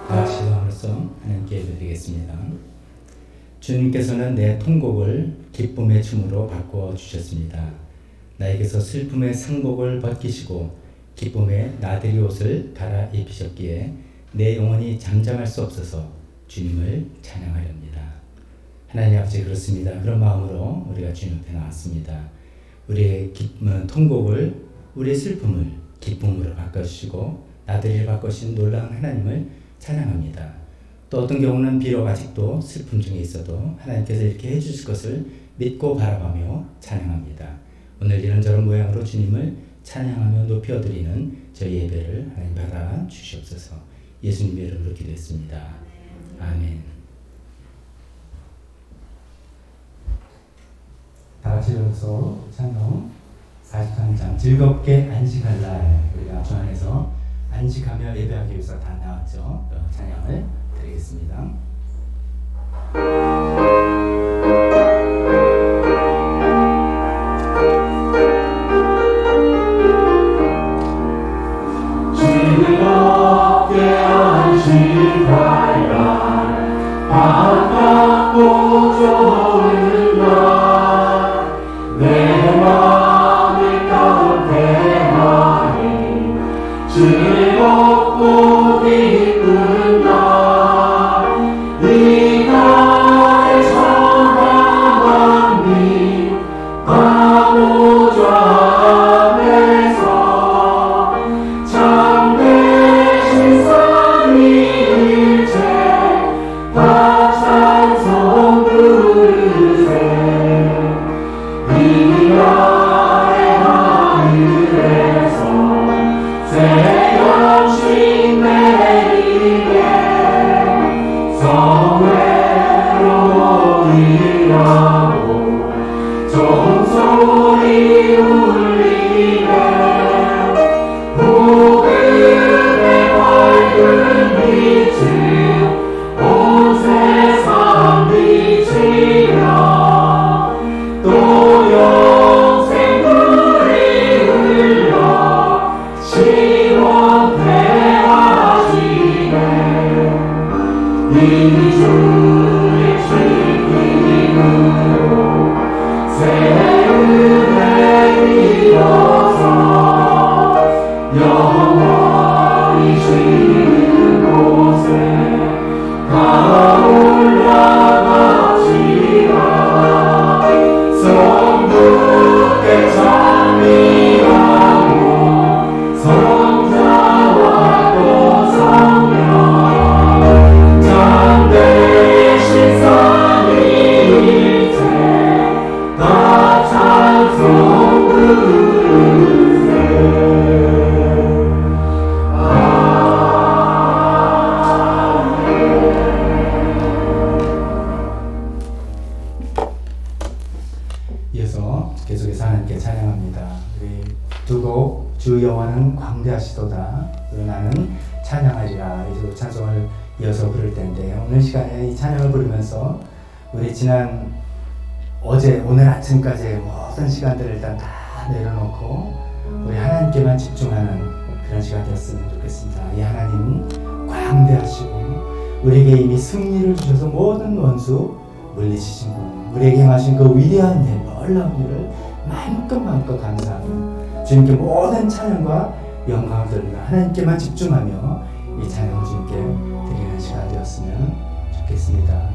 기도함으로써 하나님께 예배드리겠습니다. 주님께서는 내 통곡을 기쁨의 춤으로 바꾸어 주셨습니다. 나에게서 슬픔의 상복을 벗기시고 기쁨의 나들이 옷을 갈아입히셨기에 내 영혼이 잠잠할 수 없어서 주님을 찬양하렵니다. 하나님 아버지, 그렇습니다. 그런 마음으로 우리가 주님 앞에 나왔습니다. 우리의 통곡을, 우리의 슬픔을 기쁨으로 바꿔주시고 나들이를 바꾸신 놀라운 하나님을 찬양합니다. 또 어떤 경우는 비록 아직도 슬픔 중에 있어도 하나님께서 이렇게 해주실 것을 믿고 바라보며 찬양합니다. 오늘 이런저런 모양으로 주님을 찬양하며 높여드리는 저희 예배를 하나님 받아 주시옵소서. 예수님의 이름으로 기도했습니다. 아멘. 다 같이 읽어서 찬송 43장 즐겁게 안식할 날, 우리가 주 안에서 안식하며 예배하기 위해서 다 나왔죠. 찬양을 드리겠습니다. 즐겁게 안식할 날, 반갑고 좋은 날, 내 맘이 따뜻하니 즐겁고 기쁜 날, 이 날의 천하 만민 다 모두 안에서 참되신 삼위일체 다 찬송 부르세. 이 날의 하늘에서 새 영신 내리게 성회로 모이라고 종소리 울리네. 복음의 밝은 빛을 온 세상 비치며 또 영생 불이 흘려 시원케 하시네. 이 주의 지킴으로 새 은혜 이어서 영원히 쉬는 곳에 다 올라갑시다. 성부께 찬미하고 성자와 또 성령 참되신 삼위일체 다 찬송 부르세. 이어서 계속해서 하나님께 찬양합니다. 우리 두 곡, 주 여호와는 광대하시도다, 그리고 나는 찬양하리라, 이 두 찬송을 이어서 부를 텐데, 오늘 시간에 이 찬양을 부르면서 우리 지난 어제 오늘 아침까지의 모든 시간들을 일단 다 내려놓고 우리 하나님께만 집중하는 그런 시간 되었으면 좋겠습니다. 이 하나님 광대하시고 우리에게 이미 승리를 주셔서 모든 원수 물리치신 분, 우리에게 행하신 그 위대한 일, 놀라운 일을 마음껏 감사하며 주님께 모든 찬양과 영광을 드립니다. 하나님께만 집중하며 이 찬양을 주님께 드리는 시간 되었으면 좋겠습니다.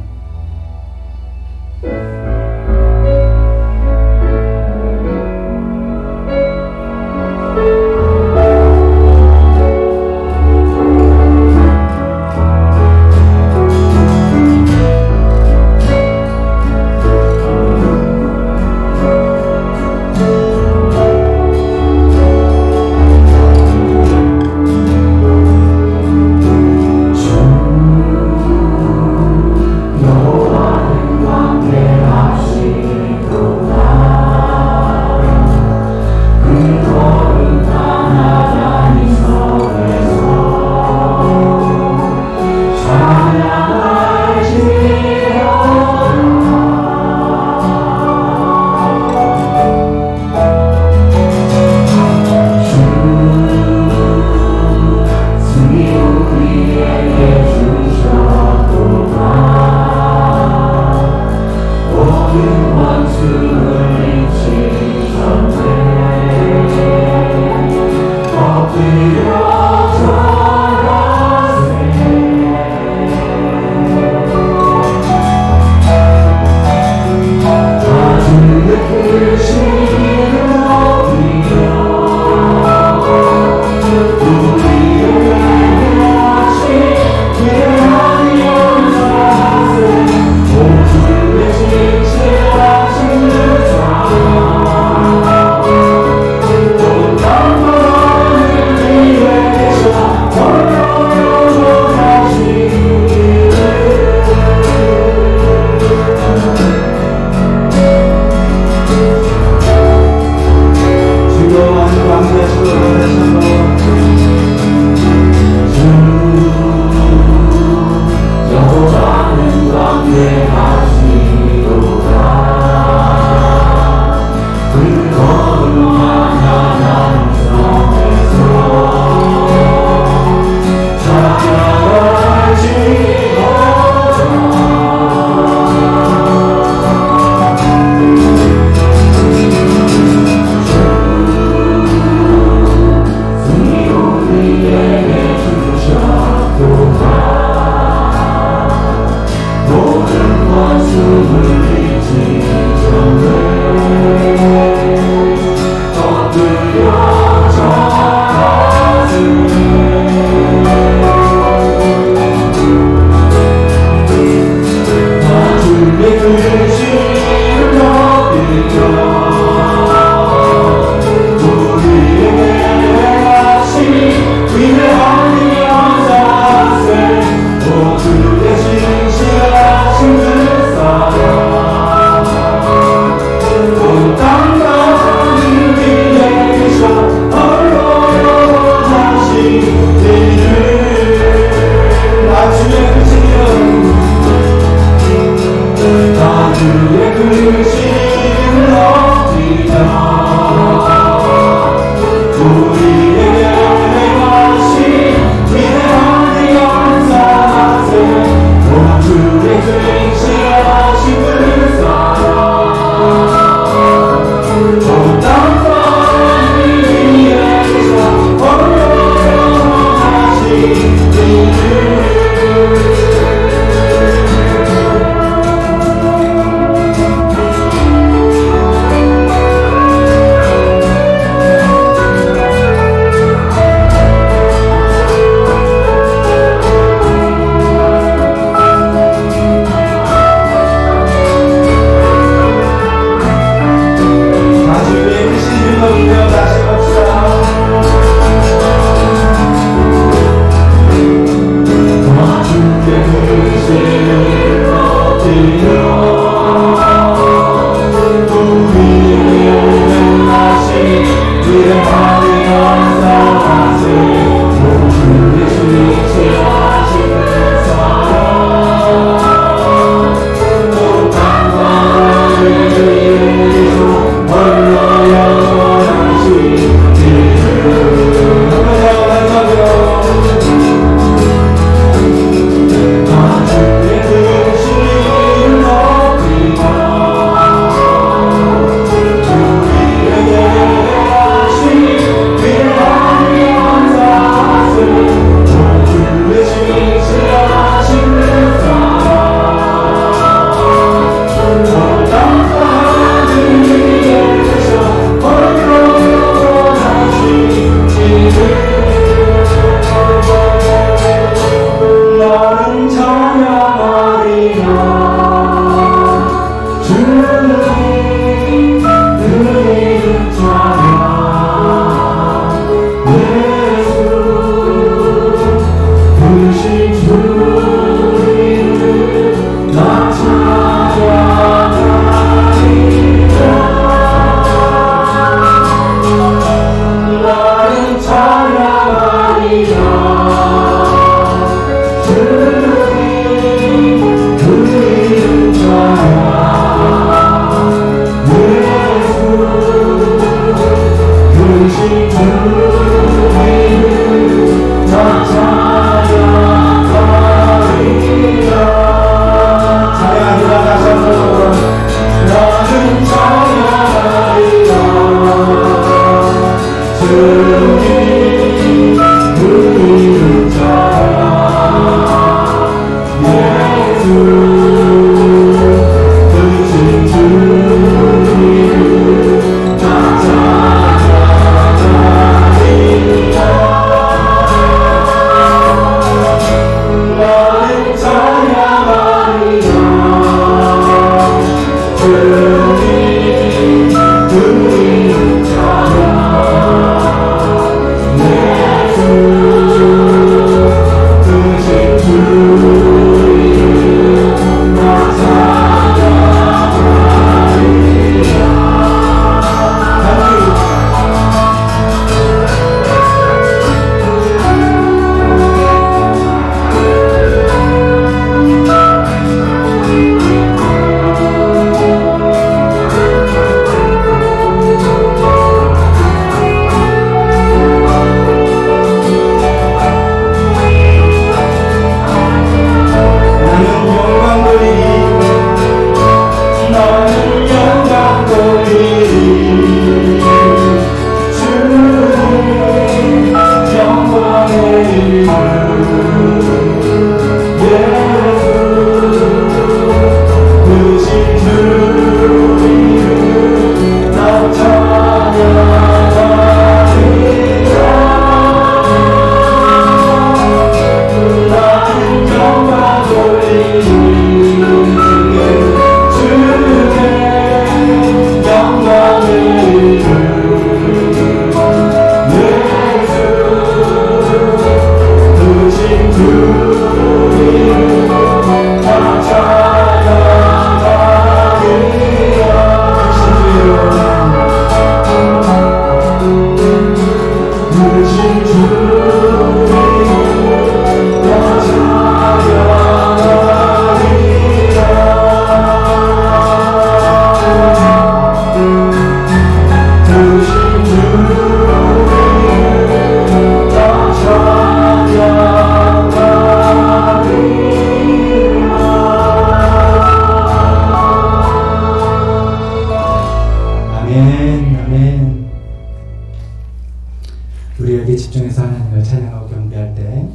우리에게 집중해서 하나님을 찬양하고 경배할 때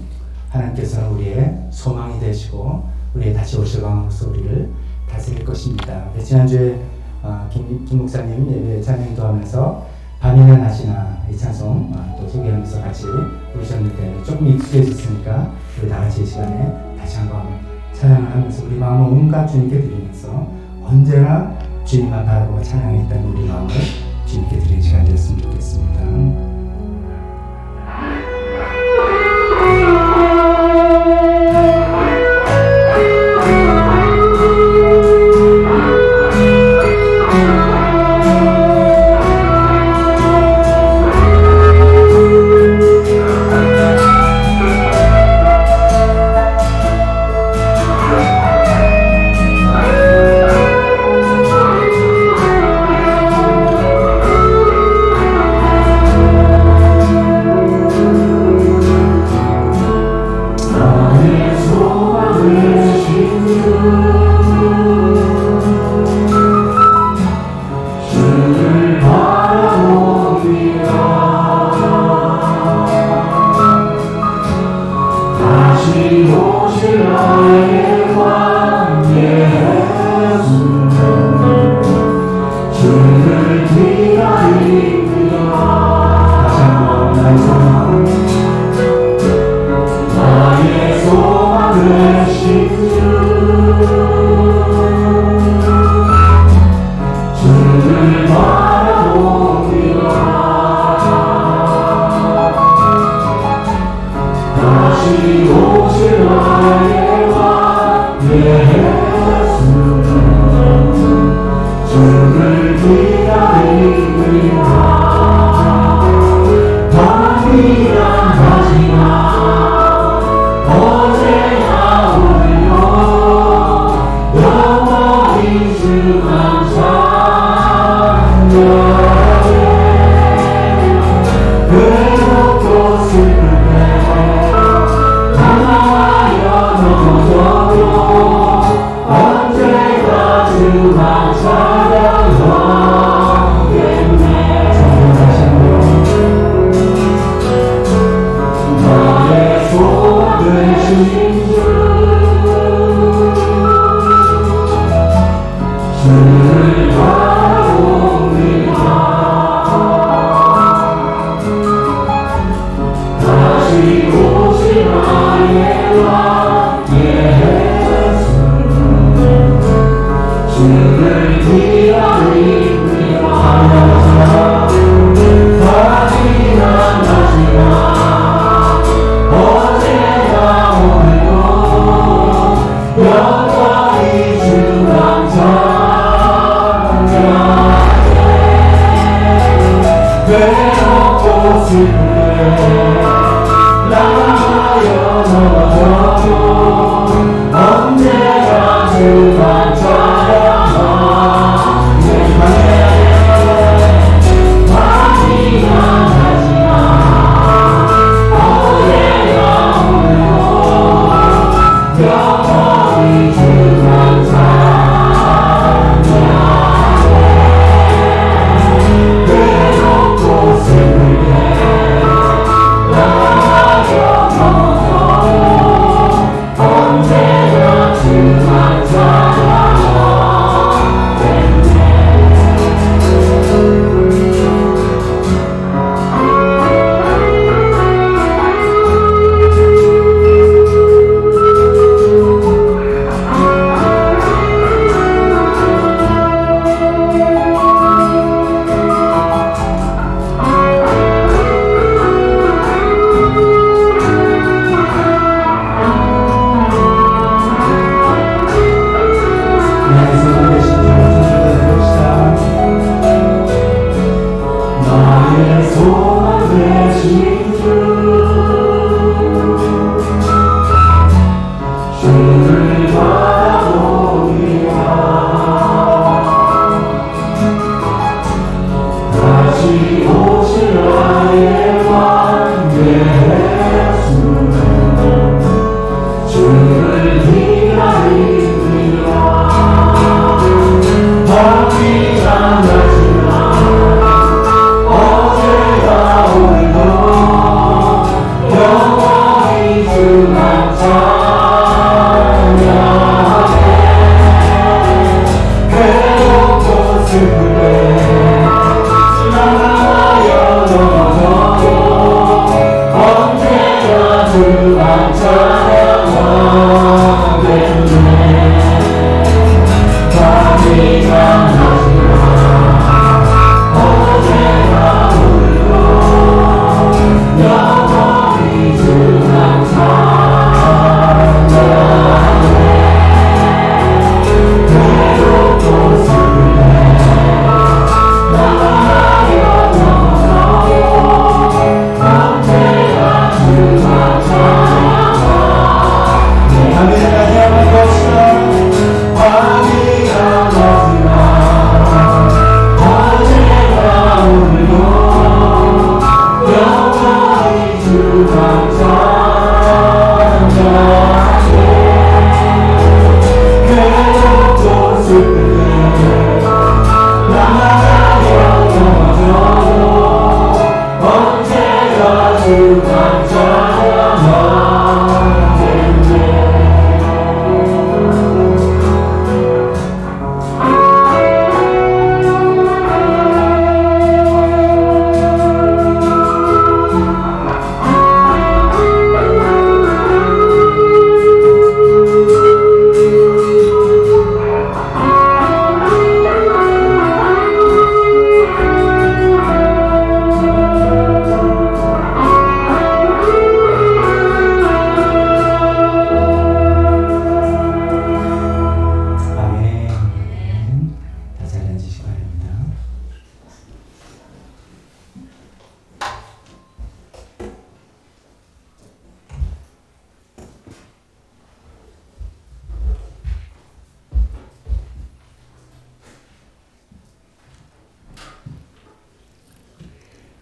하나님께서는 우리의 소망이 되시고 우리의 다시 오실 왕으로서 우리를 다스릴 것입니다. 지난주에 김 목사님 예배 찬양 인도하면서 밤이나 낮이나 이 찬송 또 소개하면서 같이 부르셨는데 조금 익숙해졌으니까 우리 다 같이 이 시간에 다시 한번 찬양을 하면서 우리 마음을 온갖 주님께 드리면서 언제나 주님만 바라보고 찬양했다는 우리 마음을 주님께 드리는 시간 되었으면 좋겠습니다. 오실 나의 왕 예수 주를 기다립니다. 다시 한번 나의 소망 되신 주를 바라봅니다. 다시 오실 나의 왕 예수 주를 기다립니다. 미안하지만 언제나 울려 영원히 주만 찬양해. 외롭고 슬플 때 당하여 넘어져도 언제나 주만 찬양하겠네. 나의 소망 되신 주를 바라봅니다. 다시 오실 나의 왕 예수 주를 기다립니다. 하지만 언제나 오늘도 영원히 주만 찬양해. 외롭고 슬플 때 나가여 넘어져도 언제나 주만 찬양하네. 영원히 주만 찬양해. 외롭고 슬플 때 나가여 넘어져도 언제나 주만 찬양하겠네.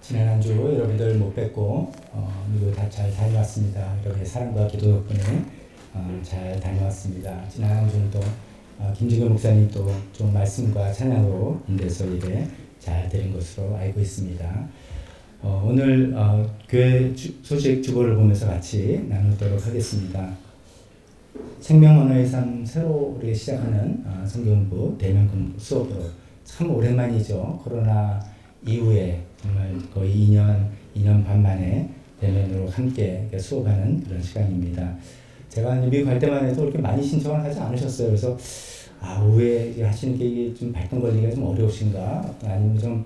지난 한 주 여러분들 못 뵙고 모두 다 잘 다녀왔습니다. 여러분의 사랑과 기도 덕분에 잘 다녀왔습니다. 지난 한 주는 또 김진규 목사님 또 좋은 말씀과 찬양으로 인도해서 예배 잘 드린 것으로 알고 있습니다. 오늘 교회 소식 주보를 보면서 같이 나누도록 하겠습니다. 생명 언어의 삶 새로 우리 시작하는 성경부 대면 공부 수업으로 참 오랜만이죠. 코로나 이후에 정말 거의 2년 반 만에 대면으로 함께 수업하는 그런 시간입니다. 제가 미국 갈 때만 해도 그렇게 많이 신청을 하지 않으셨어요. 그래서 오후에 하시는 게 이게 좀 발동 걸리기가 좀 어려우신가 아니면 좀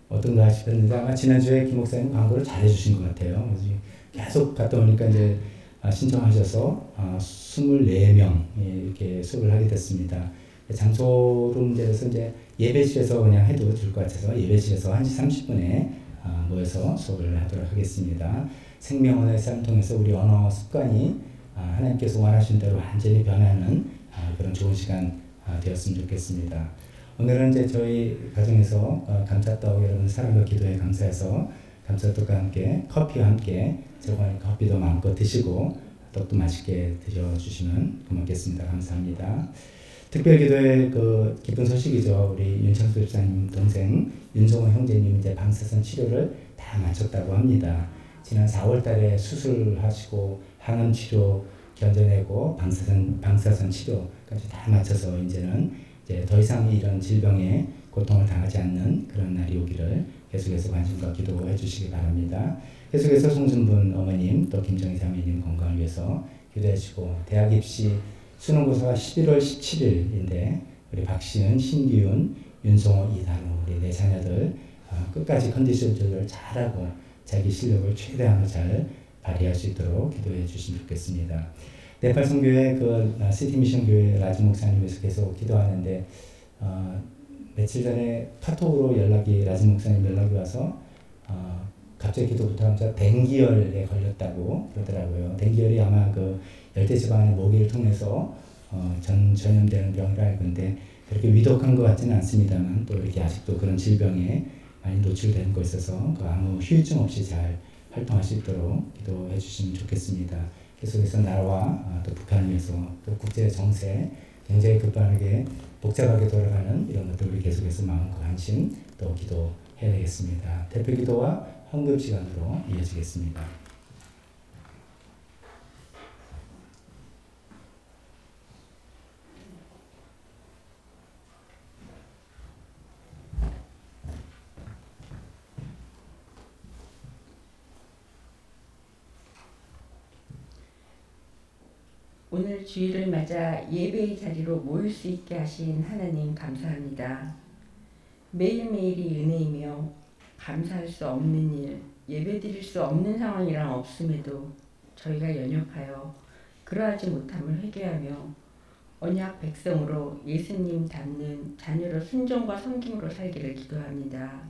어떤가 싶었는데 아마 지난주에 김 목사님 광고를 잘 해주신 것 같아요. 그래서 계속 갔다 오니까 이제 신청하셔서 24명 이렇게 수업을 하게 됐습니다. 장소로 문제에서 이제 예배실에서 그냥 해도 될 것 같아서 예배실에서 1시 30분에 모여서 수업을 하도록 하겠습니다. 생명 언어의 삶 통해서 우리 언어 습관이 하나님께서 원하신 대로 완전히 변하는 그런 좋은 시간 되었으면 좋겠습니다. 오늘은 이제 저희 가정에서 감사떡 여러분 사랑과 기도에 감사해서 감사떡과 함께 커피와 함께 제공하는 커피도 마음껏 드시고 떡도 맛있게 드셔주시면 고맙겠습니다. 감사합니다. 특별기도의 그 기쁜 소식이죠. 우리 윤창수 집사님 동생 윤성호 형제님 이제 방사선 치료를 다 마쳤다고 합니다. 지난 4월달에 수술하시고 항암 치료 견뎌내고 방사선 치료까지 다 마쳐서 이제는 이제 더 이상 이런 질병에 고통을 당하지 않는 그런 날이 오기를 계속해서 관심과 기도해 주시기 바랍니다. 계속해서 송순분 어머님 또 김정희 자매님 건강을 위해서 기도해 주시고 대학 입시 수능고사가 11월 17일인데 우리 박시은, 신기훈, 윤성호, 이단우 우리 네 자녀들 끝까지 컨디션 조절 잘하고 자기 실력을 최대한으로 잘 발휘할 수 있도록 기도해 주시면 좋겠습니다. 네팔 선교회 그 시티 미션 교회 라지 목사님께서 계속 기도하는데 며칠 전에 카톡으로 라지 목사님 연락이 와서 갑자기 기도부터 하면서 댕기열에 걸렸다고 그러더라고요. 댕기열이 아마 그 열대지방의 모기를 통해서 전염되는 병이라 알고 있는데 그렇게 위독한 것 같지는 않습니다만 또 이렇게 아직도 그런 질병에 많이 노출되는 거 있어서 그 아무 후유증 없이 잘 활동할 수 있도록 기도해 주시면 좋겠습니다. 계속해서 나라와 또 북한을 위해서 또 국제 정세 굉장히 급하게 복잡하게 돌아가는 이런 것들 우리 계속해서 마음과 관심 또 기도해야 되겠습니다. 대표 기도와 헌금 시간으로 이어지겠습니다. 오늘 주일을 맞아 예배의 자리로 모일 수 있게 하신 하나님 감사합니다. 매일매일이 은혜이며 감사할 수 없는 일, 예배드릴 수 없는 상황이란 없음에도 저희가 연약하여 그러하지 못함을 회개하며 언약 백성으로 예수님 닮는 자녀로 순종과 섬김으로 살기를 기도합니다.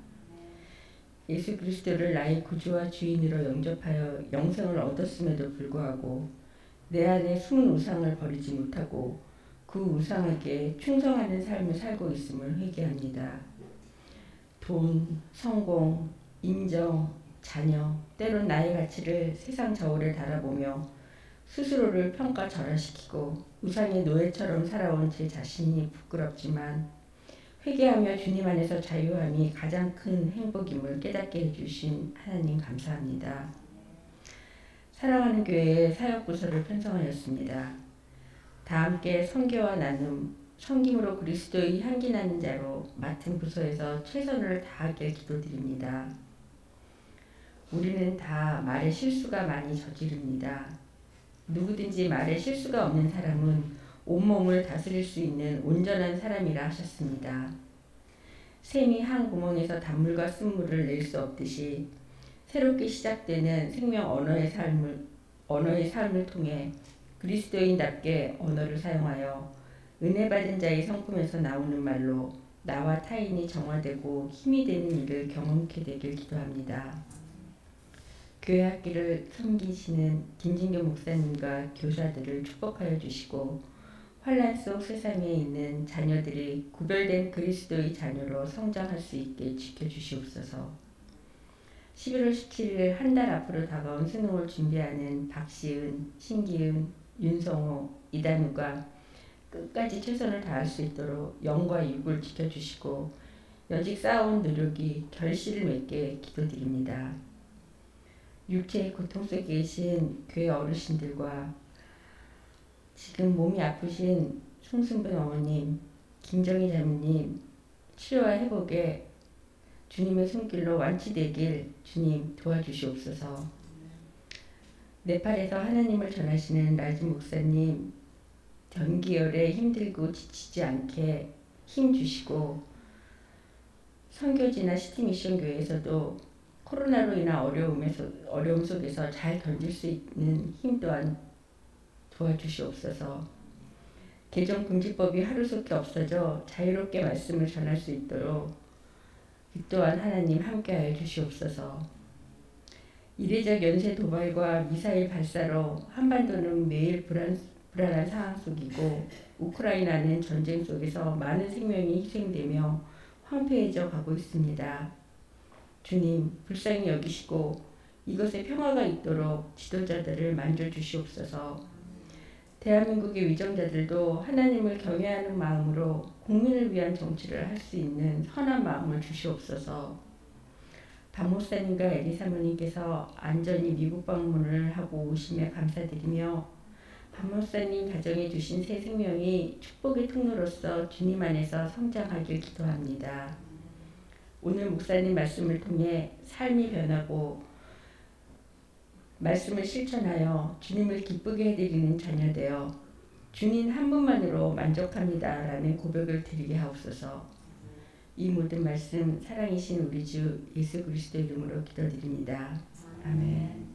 예수 그리스도를 나의 구주와 주인으로 영접하여 영생을 얻었음에도 불구하고 내 안에 숨은 우상을 버리지 못하고 그 우상에게 충성하는 삶을 살고 있음을 회개합니다. 돈, 성공, 인정, 자녀, 때론 나의 가치를 세상 저울에 달아보며 스스로를 평가절하시키고 우상의 노예처럼 살아온 제 자신이 부끄럽지만 회개하며 주님 안에서 자유함이 가장 큰 행복임을 깨닫게 해주신 하나님 감사합니다. 사랑하는 교회의 사역부서를 편성하였습니다. 다 함께 선교와 나눔, 섬김으로 그리스도의 향기 나는 자로 맡은 부서에서 최선을 다하길 기도드립니다. 우리는 다 말에 실수가 많이 저지릅니다. 누구든지 말에 실수가 없는 사람은 온몸을 다스릴 수 있는 온전한 사람이라 하셨습니다. 샘이 한 구멍에서 단물과 쓴물을 낼 수 없듯이 새롭게 시작되는 생명 언어의 삶을 통해 그리스도인답게 언어를 사용하여 은혜 받은 자의 성품에서 나오는 말로 나와 타인이 정화되고 힘이 되는 일을 경험케 되길 기도합니다. 교회 학기를 섬기시는 김진규 목사님과 교사들을 축복하여 주시고 환난 속 세상에 있는 자녀들이 구별된 그리스도의 자녀로 성장할 수 있게 지켜주시옵소서. 11월 17일 한 달 앞으로 다가온 수능을 준비하는 박시은, 신기은, 윤성호, 이단우가 끝까지 최선을 다할 수 있도록 영과 육을 지켜주시고 여직 쌓아온 노력이 결실을 맺게 기도드립니다. 육체의 고통 속에 계신 교회 어르신들과 지금 몸이 아프신 송순분 어머님, 김정희 자매님 치료와 회복에 주님의 손길로 완치되길 주님 도와주시옵소서. 네팔에서 하나님을 전하시는 라지 목사님 전기열에 힘들고 지치지 않게 힘 주시고 선교지나 시티미션 교회에서도 코로나로 인한 어려움 속에서 잘 견딜 수 있는 힘 또한 도와주시옵소서. 개정금지법이 하루속히 없어져 자유롭게 말씀을 전할 수 있도록 이 또한 하나님 함께하여 주시옵소서. 이례적 연쇄 도발과 미사일 발사로 한반도는 매일 불안한 상황 속이고 우크라이나는 전쟁 속에서 많은 생명이 희생되며 황폐해져 가고 있습니다. 주님 불쌍히 여기시고 이것에 평화가 있도록 지도자들을 만져주시옵소서. 대한민국의 위정자들도 하나님을 경외하는 마음으로 국민을 위한 정치를 할 수 있는 선한 마음을 주시옵소서. 박 목사님과 에리 사모님께서 안전히 미국 방문을 하고 오심에 감사드리며 박 목사님 가정에 주신 새 생명이 축복의 통로로서 주님 안에서 성장하길 기도합니다. 오늘 목사님 말씀을 통해 삶이 변하고 말씀을 실천하여 주님을 기쁘게 해드리는 자녀 되어 주님 한 분만으로 만족합니다 라는 고백을 드리게 하옵소서. 이 모든 말씀 사랑이신 우리 주 예수 그리스도 이름으로 기도드립니다. 아멘.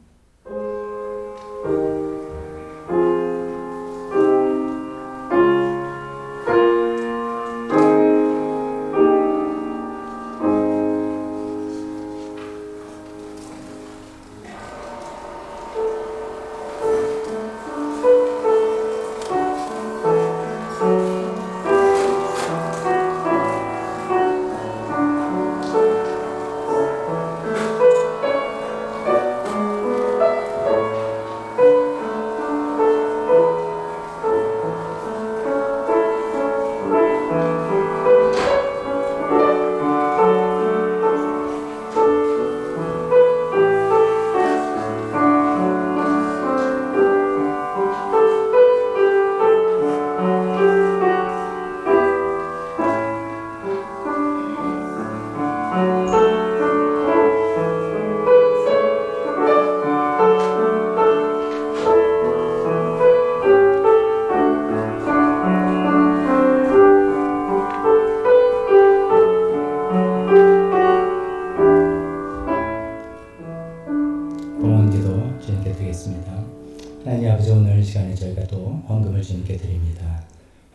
하나님 아버지, 오늘 이 시간에 저희가 또 헌금을 주님께 드립니다.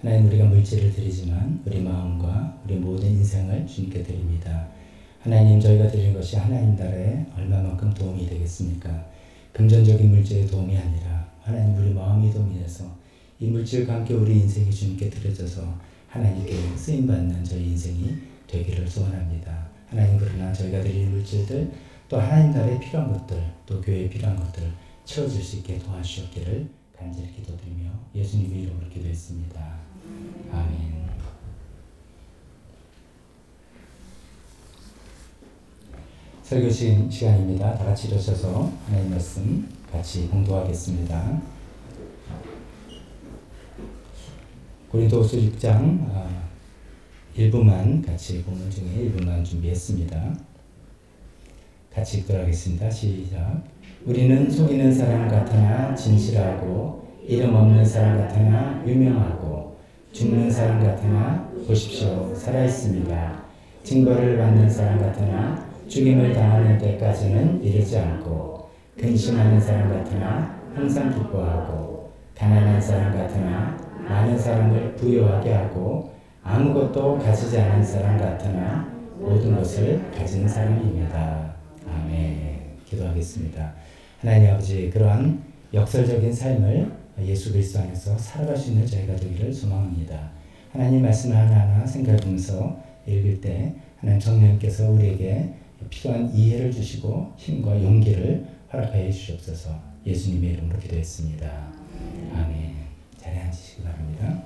하나님, 우리가 물질을 드리지만 우리 마음과 우리 모든 인생을 주님께 드립니다. 하나님, 저희가 드리는 것이 하나님 나라에 얼마만큼 도움이 되겠습니까? 금전적인 물질의 도움이 아니라 하나님 우리 마음이 도움이 돼서 이 물질과 함께 우리 인생이 주님께 드려져서 하나님께 쓰임받는 저희 인생이 되기를 소원합니다. 하나님, 그러나 저희가 드리는 물질들 또 하나님 나라에 필요한 것들 또 교회에 필요한 것들 채워줄 수 있게 도와주셨기를 간절히 기도드리며 예수님의 이름으로 기도했습니다. 아멘. 설교 시간입니다. 다 같이 일어서서 하나님 말씀 같이 공독하겠습니다. 고린도후서 6장 1부만 같이 본문 중에 1부만 준비했습니다. 같이 읽도록 하겠습니다. 시작. 우리는 속이는 사람 같으나 진실하고 이름 없는 사람 같으나 유명하고 죽는 사람 같으나 보십시오 살아있습니다. 징벌을 받는 사람 같으나 죽임을 당하는 데까지는 이르지 않고 근심하는 사람 같으나 항상 기뻐하고 가난한 사람 같으나 많은 사람을 부유하게 하고 아무것도 가지지 않은 사람 같으나 모든 것을 가진 사람입니다. 아멘. 기도하겠습니다. 하나님 아버지, 그러한 역설적인 삶을 예수 그리스도 안에서 살아갈 수 있는 저희가 되기를 소망합니다. 하나님 말씀을 하나하나 생각하면서 읽을 때 하나님 성령님께서 우리에게 필요한 이해를 주시고 힘과 용기를 허락하여 주시옵소서. 예수님의 이름으로 기도했습니다. 아멘. 자리에 앉으시기 바랍니다.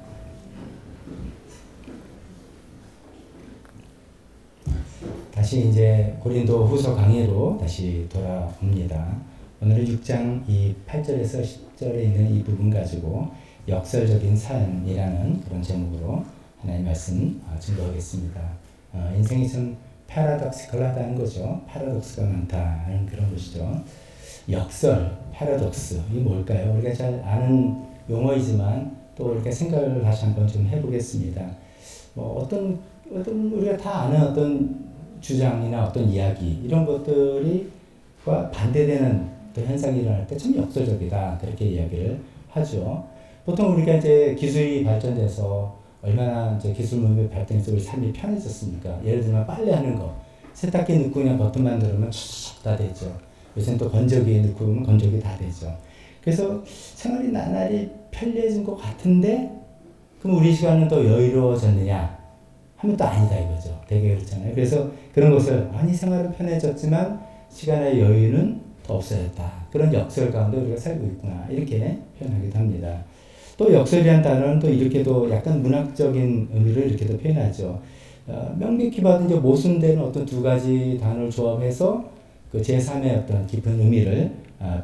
다시 이제 고린도 후서 강해로 다시 돌아옵니다. 오늘은 6장 이 8절에서 10절에 있는 이 부분 가지고 역설적인 삶이라는 그런 제목으로 하나님의 말씀 증거하겠습니다. 인생이 좀 패러독시컬하다는 거죠. 패러독스가 많다는 그런 것이죠. 역설, 패러독스, 이게 뭘까요? 우리가 잘 아는 용어이지만 또 이렇게 생각을 다시 한번 좀 해보겠습니다. 어떤 우리가 다 아는 어떤 주장이나 어떤 이야기 이런 것들이과 반대되는 또 현상이 일어날 때 참 역설적이다 그렇게 이야기를 하죠. 보통 우리가 이제 기술이 발전돼서 얼마나 이제 기술 문명이 발전해서 우리 삶이 편해졌습니까? 예를 들면 빨래하는 거 세탁기 넣고 그냥 버튼만 누르면 촥 다 되죠. 요새는 또 건조기에 넣고 보면 건조기 다 되죠. 그래서 생활이 나날이 편리해진 것 같은데 그럼 우리 시간은 더 여유로워졌느냐 하면 또 아니다 이거죠. 되게 그렇잖아요. 그래서 그런 것을 아니 생활은 편해졌지만 시간의 여유는 더 없어졌다. 그런 역설 가운데 우리가 살고 있구나 이렇게 표현하기도 합니다. 또 역설이라는 단어는 또 이렇게도 약간 문학적인 의미를 이렇게도 표현하죠. 명백히 봐도 이제 모순되는 어떤 두 가지 단어를 조합해서 그 제3의 어떤 깊은 의미를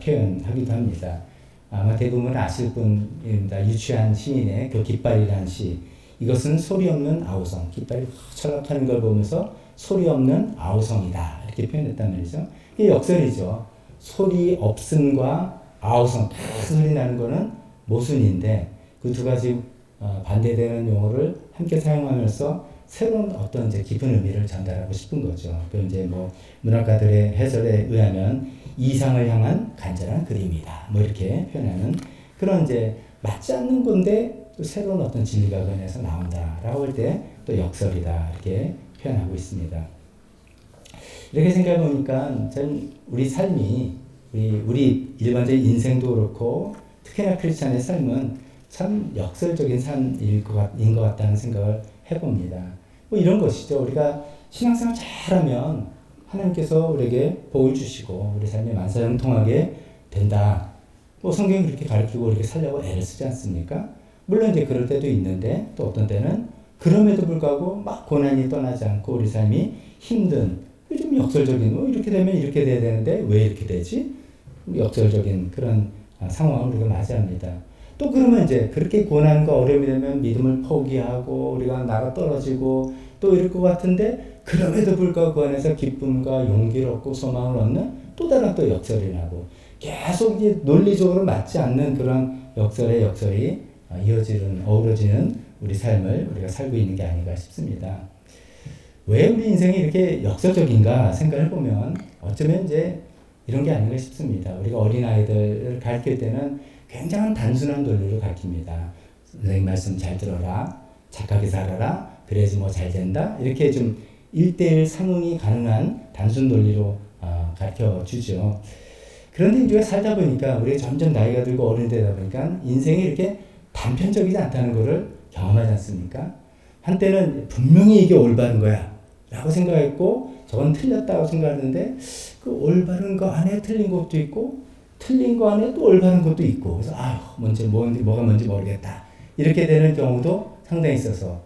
표현하기도 합니다. 아마 대부분 아실 분입니다. 유치한 시인의 그 깃발이라는 시. 이것은 소리 없는 아우성. 깃발이 철락하는 걸 보면서 소리 없는 아우성이다. 이렇게 표현했단 말이죠. 이게 역설이죠. 소리 없음과 아우성, 큰 소리 나는 거는 모순인데 그 두 가지 반대되는 용어를 함께 사용하면서 새로운 어떤 이제 깊은 의미를 전달하고 싶은 거죠. 그 이제 뭐 문학가들의 해설에 의하면 이상을 향한 간절한 그림이다. 뭐 이렇게 표현하는 그런 이제 맞지 않는 건데 또 새로운 어떤 진리가 그 안에서 나온다라고 할 때 또 역설이다 이렇게 표현하고 있습니다. 이렇게 생각해 보니까 전 우리 삶이 우리 일반적인 인생도 그렇고 특히나 크리스찬의 삶은 참 역설적인 삶인 것 같다는 생각을 해봅니다. 뭐 이런 것이죠. 우리가 신앙생활 잘하면 하나님께서 우리에게 복을 주시고 우리 삶이 만사형통하게 된다. 뭐 성경이 그렇게 가르치고 이렇게 살려고 애를 쓰지 않습니까? 물론 이제 그럴 때도 있는데 또 어떤 때는 그럼에도 불구하고 막 고난이 떠나지 않고 우리 삶이 힘든 좀 역설적인 이렇게 되면 이렇게 돼야 되는데 왜 이렇게 되지? 역설적인 그런 상황을 우리가 맞이합니다. 또 그러면 이제 그렇게 고난과 어려움이 되면 믿음을 포기하고 우리가 나가 떨어지고 또 이럴 것 같은데 그럼에도 불구하고 그 안에서 기쁨과 용기를 얻고 소망을 얻는 또 다른 또 역설이 나고 계속 이제 논리적으로 맞지 않는 그런 역설이 어우러지는 우리 삶을 우리가 살고 있는 게 아닌가 싶습니다. 왜 우리 인생이 이렇게 역설적인가 생각을 해보면 어쩌면 이제 이런 게 아닌가 싶습니다. 우리가 어린아이들을 가르칠 때는 굉장한 단순한 논리로 가르칩니다. 선생님 말씀 잘 들어라. 착하게 살아라. 그래야지 뭐 잘 된다. 이렇게 좀 1:1 상응이 가능한 단순 논리로 가르쳐 주죠. 그런데 우리가 살다 보니까 우리가 점점 나이가 들고 어른이 되다 보니까 인생이 이렇게 단편적이지 않다는 것을 경험하지 않습니까? 한때는 분명히 이게 올바른 거야 라고 생각했고 저건 틀렸다고 생각하는데 그 올바른 거 안에 틀린 것도 있고 틀린 거 안에 또 올바른 것도 있고 그래서 뭐가 뭔지 모르겠다 이렇게 되는 경우도 상당히 있어서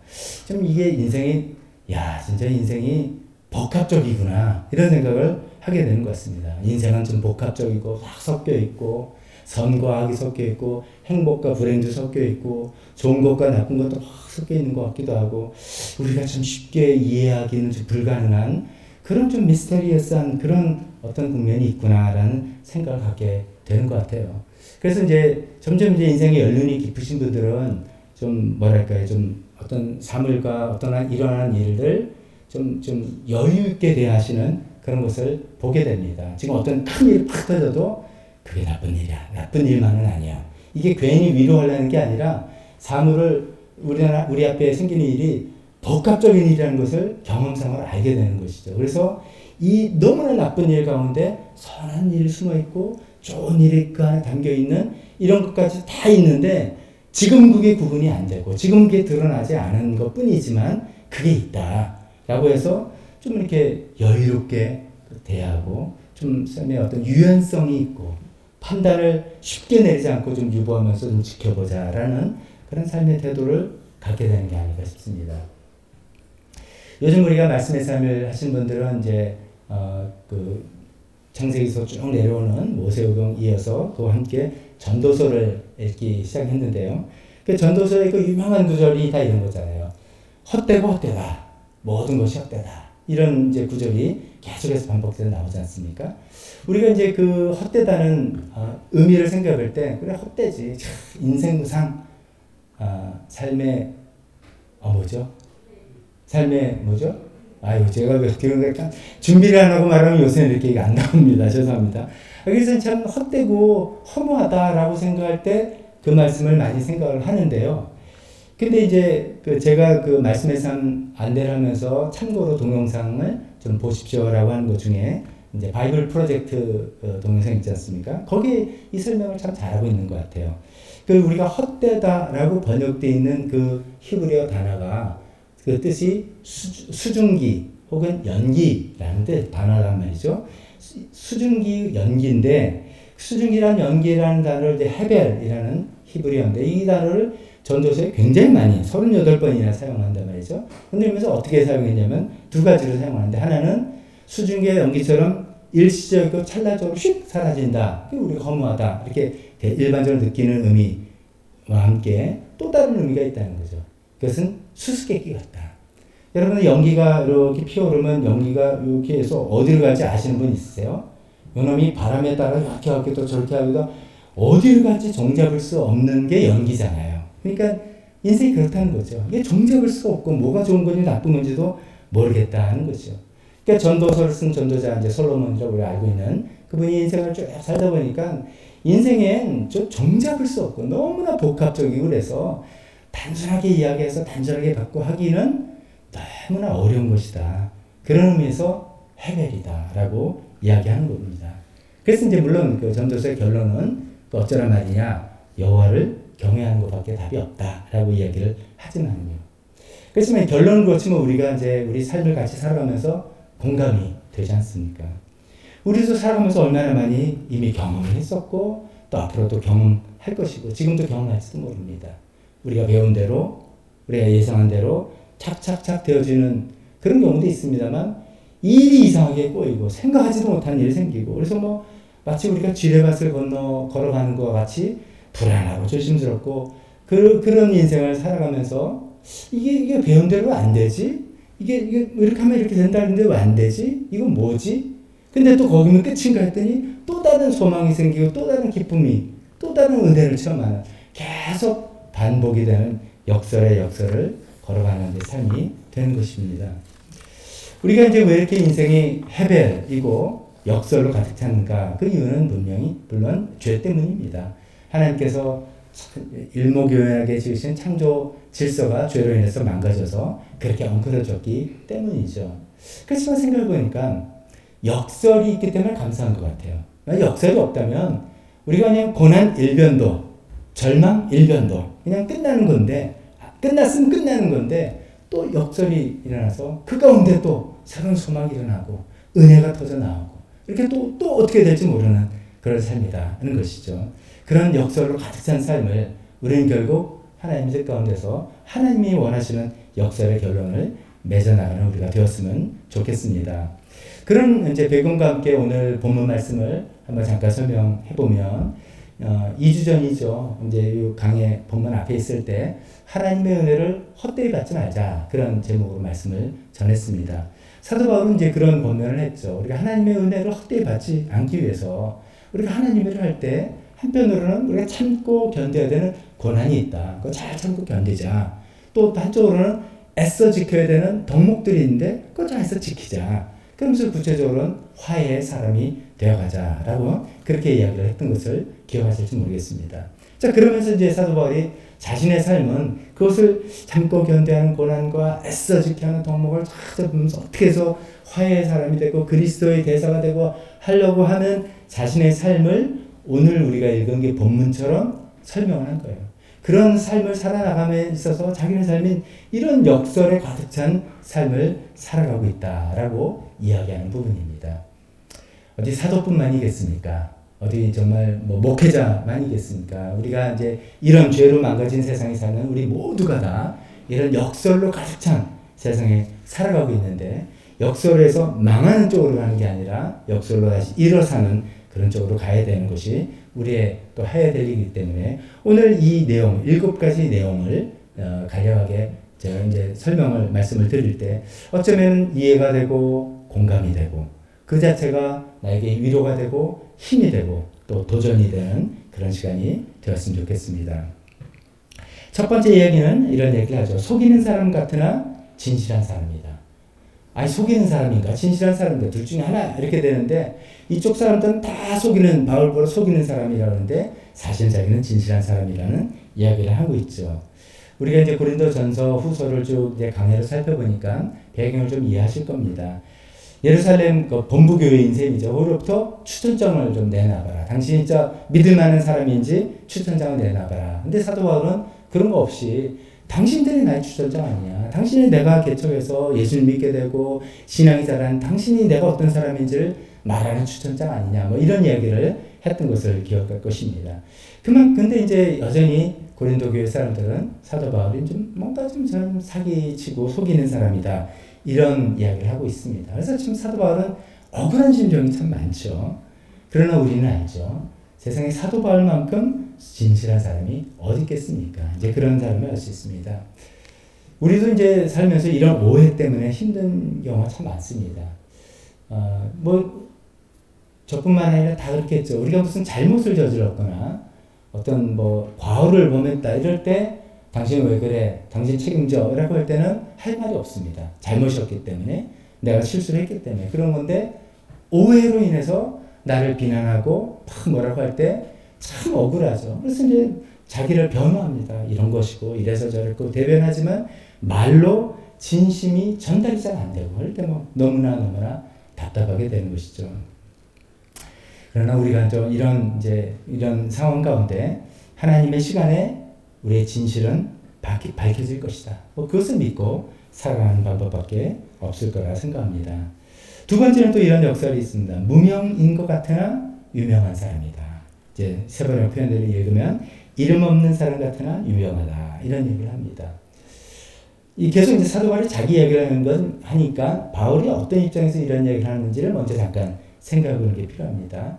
좀 이게 진짜 인생이 복합적이구나 이런 생각을 하게 되는 것 같습니다. 인생은 좀 복합적이고 막 섞여 있고 선과 악이 섞여 있고 행복과 불행도 섞여 있고 좋은 것과 나쁜 것도 막 섞여 있는 것 같기도 하고 우리가 좀 쉽게 이해하기는 좀 불가능한 그런 좀 미스테리어스한 그런 어떤 국면이 있구나라는 생각을 갖게 되는 것 같아요. 그래서 이제 점점 이제 인생의 연륜이 깊으신 분들은 좀 좀 어떤 사물과 어떤 일어나는 일들 좀 여유 있게 대하시는 그런 것을 보게 됩니다. 지금 어떤 큰 일이 팍 터져도 그게 나쁜 일이야. 나쁜 일만은 아니야. 이게 괜히 위로하려는 게 아니라 사물을 우리 앞에 생기는 일이 복합적인 일이라는 것을 경험상으로 알게 되는 것이죠. 그래서 이 너무나 나쁜 일 가운데 선한 일이 숨어 있고 좋은 일이 그 안에 담겨 있는 이런 것까지 다 있는데 지금 그게 구분이 안 되고 지금 그게 드러나지 않은 것 뿐이지만 그게 있다. 라고 해서 좀 이렇게 여유롭게 대하고 좀 삶의 어떤 유연성이 있고 판단을 쉽게 내리지 않고 좀 유보하면서 좀 지켜보자라는 그런 삶의 태도를 갖게 되는 게 아닌가 싶습니다. 요즘 우리가 말씀의 삶을 하신 분들은 이제 그 창세기에서 쭉 내려오는 모세오경 이어서 그와 함께 전도서를 읽기 시작했는데요. 그 전도서의 그 유명한 구절이 다 이런 거잖아요. 헛되고 헛되다. 모든 것이 헛되다. 이런 이제 구절이 계속해서 반복돼서 나오지 않습니까? 우리가 이제 그 헛되다는 의미를 생각할 때 그래 헛되지. 인생무상 삶의 뭐죠? 삶의 뭐죠? 아유 제가 그런 거 준비를 안 하고 말하면 요새는 이렇게 안 나옵니다. 죄송합니다. 그래서 참 헛되고 허무하다라고 생각할 때 그 말씀을 많이 생각을 하는데요. 근데 이제 제가 그 말씀의 삶 안내를 하면서 참고로 동영상을 좀 보십시오라고 하는 것 중에 이제 바이블 프로젝트 동영상 있지 않습니까? 거기에 이 설명을 참 잘하고 있는 것 같아요. 그 우리가 헛되다라고 번역되어 있는 그 히브리어 단어가 그 뜻이 수증기 혹은 연기라는 뜻 단어란 말이죠. 수증기 연기인데 수증기란 연기라는 단어를 이제 헤벨이라는 히브리어인데 이 단어를 전도서에 굉장히 많이 38번이나 사용한단 말이죠. 근데 여기서 어떻게 사용했냐면 두 가지로 사용하는데 하나는 수증기의 연기처럼 일시적이고 찰나적으로 휙 사라진다. 우리가 허무하다. 이렇게 일반적으로 느끼는 의미와 함께 또 다른 의미가 있다는 거죠. 그것은 수수께끼 같다. 여러분 연기가 이렇게 피어오르면 연기가 이렇게 해서 어디로 갈지 아시는 분 있으세요? 요놈이 바람에 따라 이렇게 하기도 저렇게 하기도 어디로 갈지 종잡을 수 없는 게 연기잖아요. 그러니까 인생이 그렇다는 거죠. 이게 종잡을 수가 없고 뭐가 좋은 건지 나쁜 건지도 모르겠다는 거죠. 그러니까 전도서를 쓴 전도자 이제 솔로몬이라고 우리가 알고 있는 그분이 인생을 쭉 살다 보니까 인생엔 좀 종잡을 수 없고 너무나 복합적이고 그래서 단순하게 이야기해서 단순하게 받고 하기는 너무나 어려운 것이다. 그런 의미에서 헤벨이다라고 이야기하는 겁니다. 그래서 이제 물론 그 전도서의 결론은 그 어쩌란 말이냐 여호와를 경외하는 것밖에 답이 없다라고 이야기를 하지만요. 그렇지만 결론은 그렇지만 우리가 이제 우리 삶을 같이 살아가면서 공감이 되지 않습니까? 우리도 살아가면서 얼마나 많이 이미 경험을 했었고 또 앞으로도 경험할 것이고 지금도 경험할지도 모릅니다. 우리가 배운 대로 우리가 예상한 대로 착착착 되어지는 그런 경우도 있습니다만 일이 이상하게 꼬이고 생각하지도 못한 일이 생기고 그래서 뭐 마치 우리가 지뢰밭을 걸어가는 것과 같이 불안하고 조심스럽고 그런 인생을 살아가면서 이게 배운 대로 안 되지? 이게 이렇게 하면 이렇게 된다는데 왜 안 되지? 이건 뭐지? 근데 또 거기면 끝인가 했더니 또 다른 소망이 생기고 또 다른 기쁨이 또 다른 은혜를 체험하는 계속 반복이 되는 역설의 역설을 걸어가는 삶이 되는 것입니다. 우리가 이제 왜 이렇게 인생이 헤벨이고 역설로 가득 찼는가? 그 이유는 물론 죄 때문입니다. 하나님께서 일목요연하게 지으신 창조 질서가 죄로 인해서 망가져서 그렇게 엉클어졌기 때문이죠. 그렇지만 생각해보니까 역설이 있기 때문에 감사한 것 같아요. 역설이 없다면 우리가 그냥 고난 일변도, 절망 일변도 그냥 끝나는 건데 끝났으면 끝나는 건데 또 역설이 일어나서 그 가운데 또 새로운 소망이 일어나고 은혜가 터져 나오고 이렇게 또 어떻게 될지 모르는 그런 삶이다는 것이죠. 그런 역설로 가득 찬 삶을 우리는 결국 하나님의 뜻 가운데서 하나님이 원하시는 역설의 결론을 맺어나가는 우리가 되었으면 좋겠습니다. 그런 이제 배경과 함께 오늘 본문 말씀을 한번 잠깐 설명해 보면 2주 전이죠. 이제 이 강의 본문 앞에 있을 때 하나님의 은혜를 헛되이 받지 말자 그런 제목으로 말씀을 전했습니다. 사도 바울은 이제 그런 권면을 했죠. 우리가 하나님의 은혜를 헛되이 받지 않기 위해서 우리가 하나님의 일을 할 때 한편으로는 우리가 참고 견뎌야 되는 고난이 있다. 그거 잘 참고 견디자. 또 한쪽으로는 애써 지켜야 되는 덕목들이 있는데 그거 잘 애써 지키자. 그러면서 구체적으로는 화해의 사람이 되어가자라고 그렇게 이야기를 했던 것을 기억하실지 모르겠습니다. 자, 그러면서 이제 사도 바울이 자신의 삶은 그것을 참고 견뎌하는 고난과 애써 지켜야 하는 덕목을 찾아보면서 어떻게 해서 화해의 사람이 되고 그리스도의 대사가 되고 하려고 하는 자신의 삶을 오늘 우리가 읽은 게 본문처럼 설명을 한 거예요. 그런 삶을 살아나감에 있어서 자기의 삶인 이런 역설에 가득 찬 삶을 살아가고 있다라고 이야기하는 부분입니다. 어디 사도뿐만이겠습니까? 어디 정말 뭐 목회자만이겠습니까? 우리가 이제 이런 죄로 망가진 세상에 사는 우리 모두가 다 이런 역설로 가득 찬 세상에 살아가고 있는데, 역설에서 망하는 쪽으로 가는 게 아니라 역설로 다시 일어서는 그런 쪽으로 가야 되는 것이 우리의 또 해야 될 일이기 때문에, 오늘 이 내용 7가지 내용을 간략하게 제가 이제 말씀을 드릴 때 어쩌면 이해가 되고 공감이 되고 그 자체가 나에게 위로가 되고 힘이 되고 또 도전이 되는 그런 시간이 되었으면 좋겠습니다. 첫 번째 이야기는 이런 얘기를 하죠. 속이는 사람 같으나 진실한 사람이다. 아니, 속이는 사람인가 진실한 사람인가 둘 중에 하나 이렇게 되는데, 이쪽 사람들은 다 속이는, 바울보로 속이는 사람이라고 하는데 사실 자기는 진실한 사람이라는 이야기를 하고 있죠. 우리가 이제 고린도전서 후서를 쭉 이제 강해로 살펴보니까 배경을 좀 이해하실 겁니다. 예루살렘 그 본부교회인 셈이죠. 거기로부터 추천장을 좀 내놔봐라. 당신이 진짜 믿을 만한 사람인지 추천장을 내놔봐라. 근데 사도 바울은 그런 거 없이 당신들이 나의 추천장 아니야. 당신이 내가 개척해서 예수를 믿게 되고 신앙이 자란 당신이 내가 어떤 사람인지를 말하는 추천장 아니냐. 뭐 이런 이야기를 했던 것을 기억할 것입니다. 근데 이제 여전히 고린도 교회 사람들은 사도 바울이 좀 뭔가 좀 사기치고 속이는 사람이다. 이런 이야기를 하고 있습니다. 그래서 지금 사도 바울은 억울한 심정이 참 많죠. 그러나 우리는 알죠. 세상에 사도 바울만큼 진실한 사람이 어디 있겠습니까? 이제 그런 사람을 알 수 있습니다. 우리도 이제 살면서 이런 오해 때문에 힘든 경우가 참 많습니다. 저뿐만 아니라 다 그렇겠죠. 우리가 무슨 잘못을 저질렀거나 어떤 과오를 범했다 이럴 때 당신 왜 그래? 당신 책임져? 라고 할 때는 할 말이 없습니다. 잘못이었기 때문에, 내가 실수를 했기 때문에 그런 건데, 오해로 인해서 나를 비난하고 막 뭐라고 할 때 참 억울하죠. 그래서 이제 자기를 변호합니다. 이런 것이고 이래서 저랬고 대변하지만 말로 진심이 전달이 잘 안 되고 그럴 때 너무나 답답하게 되는 것이죠. 그러나 우리가 좀 이런 상황 가운데 하나님의 시간에 우리의 진실은 밝혀질 것이다. 그것을 믿고 살아가는 방법밖에 없을 거라 생각합니다. 두 번째는 또 이런 역설이 있습니다. 무명인 것 같으나 유명한 사람이다. 이제 세 번의 표현들을 읽으면 이름 없는 사람 같으나 유명하다. 이런 얘기를 합니다. 계속 이제 사도 바울이 자기 얘기를 하는 건 하니까 바울이 어떤 입장에서 이런 얘기를 하는지를 먼저 잠깐 생각해 보는 게 필요합니다.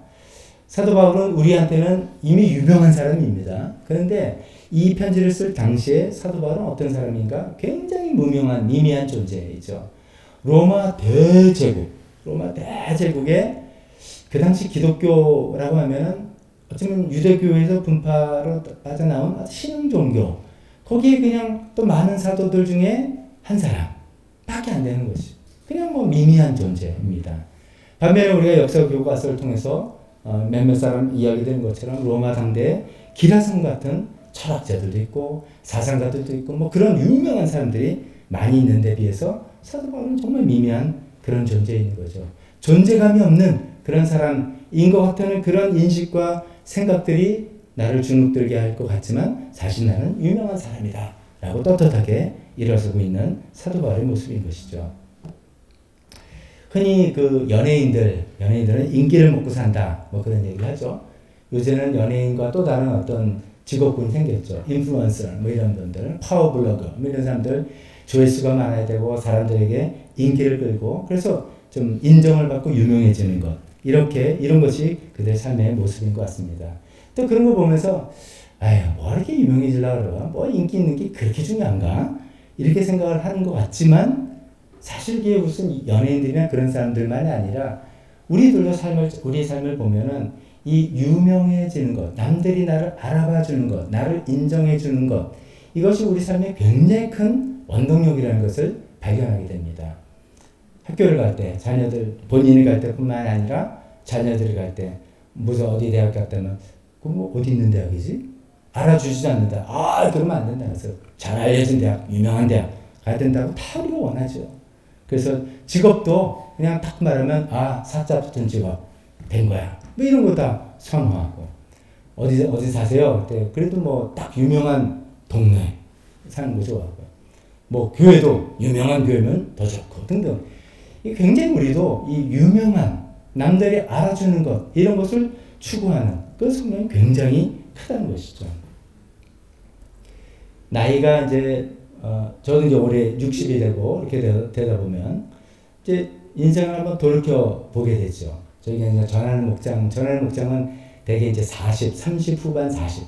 사도 바울은 우리한테는 이미 유명한 사람입니다. 그런데 이 편지를 쓸 당시에 사도 바울은 어떤 사람인가? 굉장히 무명한 미미한 존재이죠. 로마 대제국의 그 당시 기독교라고 하면은 어쩌면 유대교에서 분파로 빠져나온 신흥종교, 거기에 그냥 또 많은 사도들 중에 한 사람밖에 안 되는 것이 그냥 미미한 존재입니다. 반면에 우리가 역사 교과서를 통해서 몇몇 사람 이야기되는 것처럼 로마 당대에 기라성 같은 철학자들도 있고 사상가들도 있고 그런 유명한 사람들이 많이 있는데 비해서 사도 바울은 정말 미미한 그런 존재인 거죠. 존재감이 없는 그런 사람인 것 같은 그런 인식과 생각들이 나를 주눅들게 할 것 같지만 사실 나는 유명한 사람이다 라고 떳떳하게 일어서고 있는 사도 바울의 모습인 것이죠. 흔히 연예인들은 인기를 먹고 산다 그런 얘기를 하죠. 요새는 연예인과 또 다른 어떤 직업군이 생겼죠. 인플루언서 이런 분들, 파워블로거 이런 사람들 조회수가 많아야 되고 사람들에게 인기를 끌고 그래서 좀 인정을 받고 유명해지는 것, 이런 것이 그들의 삶의 모습인 것 같습니다. 또 그런 거 보면서 뭐 이렇게 유명해지려고 그러나 인기 있는 게 그렇게 중요한가? 이렇게 생각을 하는 것 같지만 사실 이게 무슨 연예인들이나 그런 사람들만이 아니라 우리들도 우리의 삶을 보면은 이 유명해지는 것, 남들이 나를 알아봐 주는 것, 나를 인정해 주는 것, 이것이 우리 삶에 굉장히 큰 원동력이라는 것을 발견하게 됩니다. 학교를 갈 때, 본인이 갈 때뿐만 아니라 자녀들이 갈 때, 무슨 어디 대학 갔다면, 어디 있는 대학이지? 알아주지도 않는다. 그러면 안 된다. 그래서 잘 알려진 대학, 유명한 대학 가야 된다고 다 우리가 원하죠. 그래서 직업도 그냥 딱 말하면, 사자 붙은 직업 된 거야. 이런 거 다 선호하고. 어디 사세요? 그래도 딱 유명한 동네 사는 거 좋아하고. 교회도 유명한 교회면 더 좋고 등등. 굉장히 우리도 이 유명한 남들이 알아주는 것, 이런 것을 추구하는 그 성향이 굉장히 크다는 것이죠. 나이가 이제 저도 이제 올해 60이 되고 이렇게 되다 보면 이제 인생을 한번 돌이켜 보게 되죠. 저희가 이제 전하는 목장은 대개 이제 30 후반 40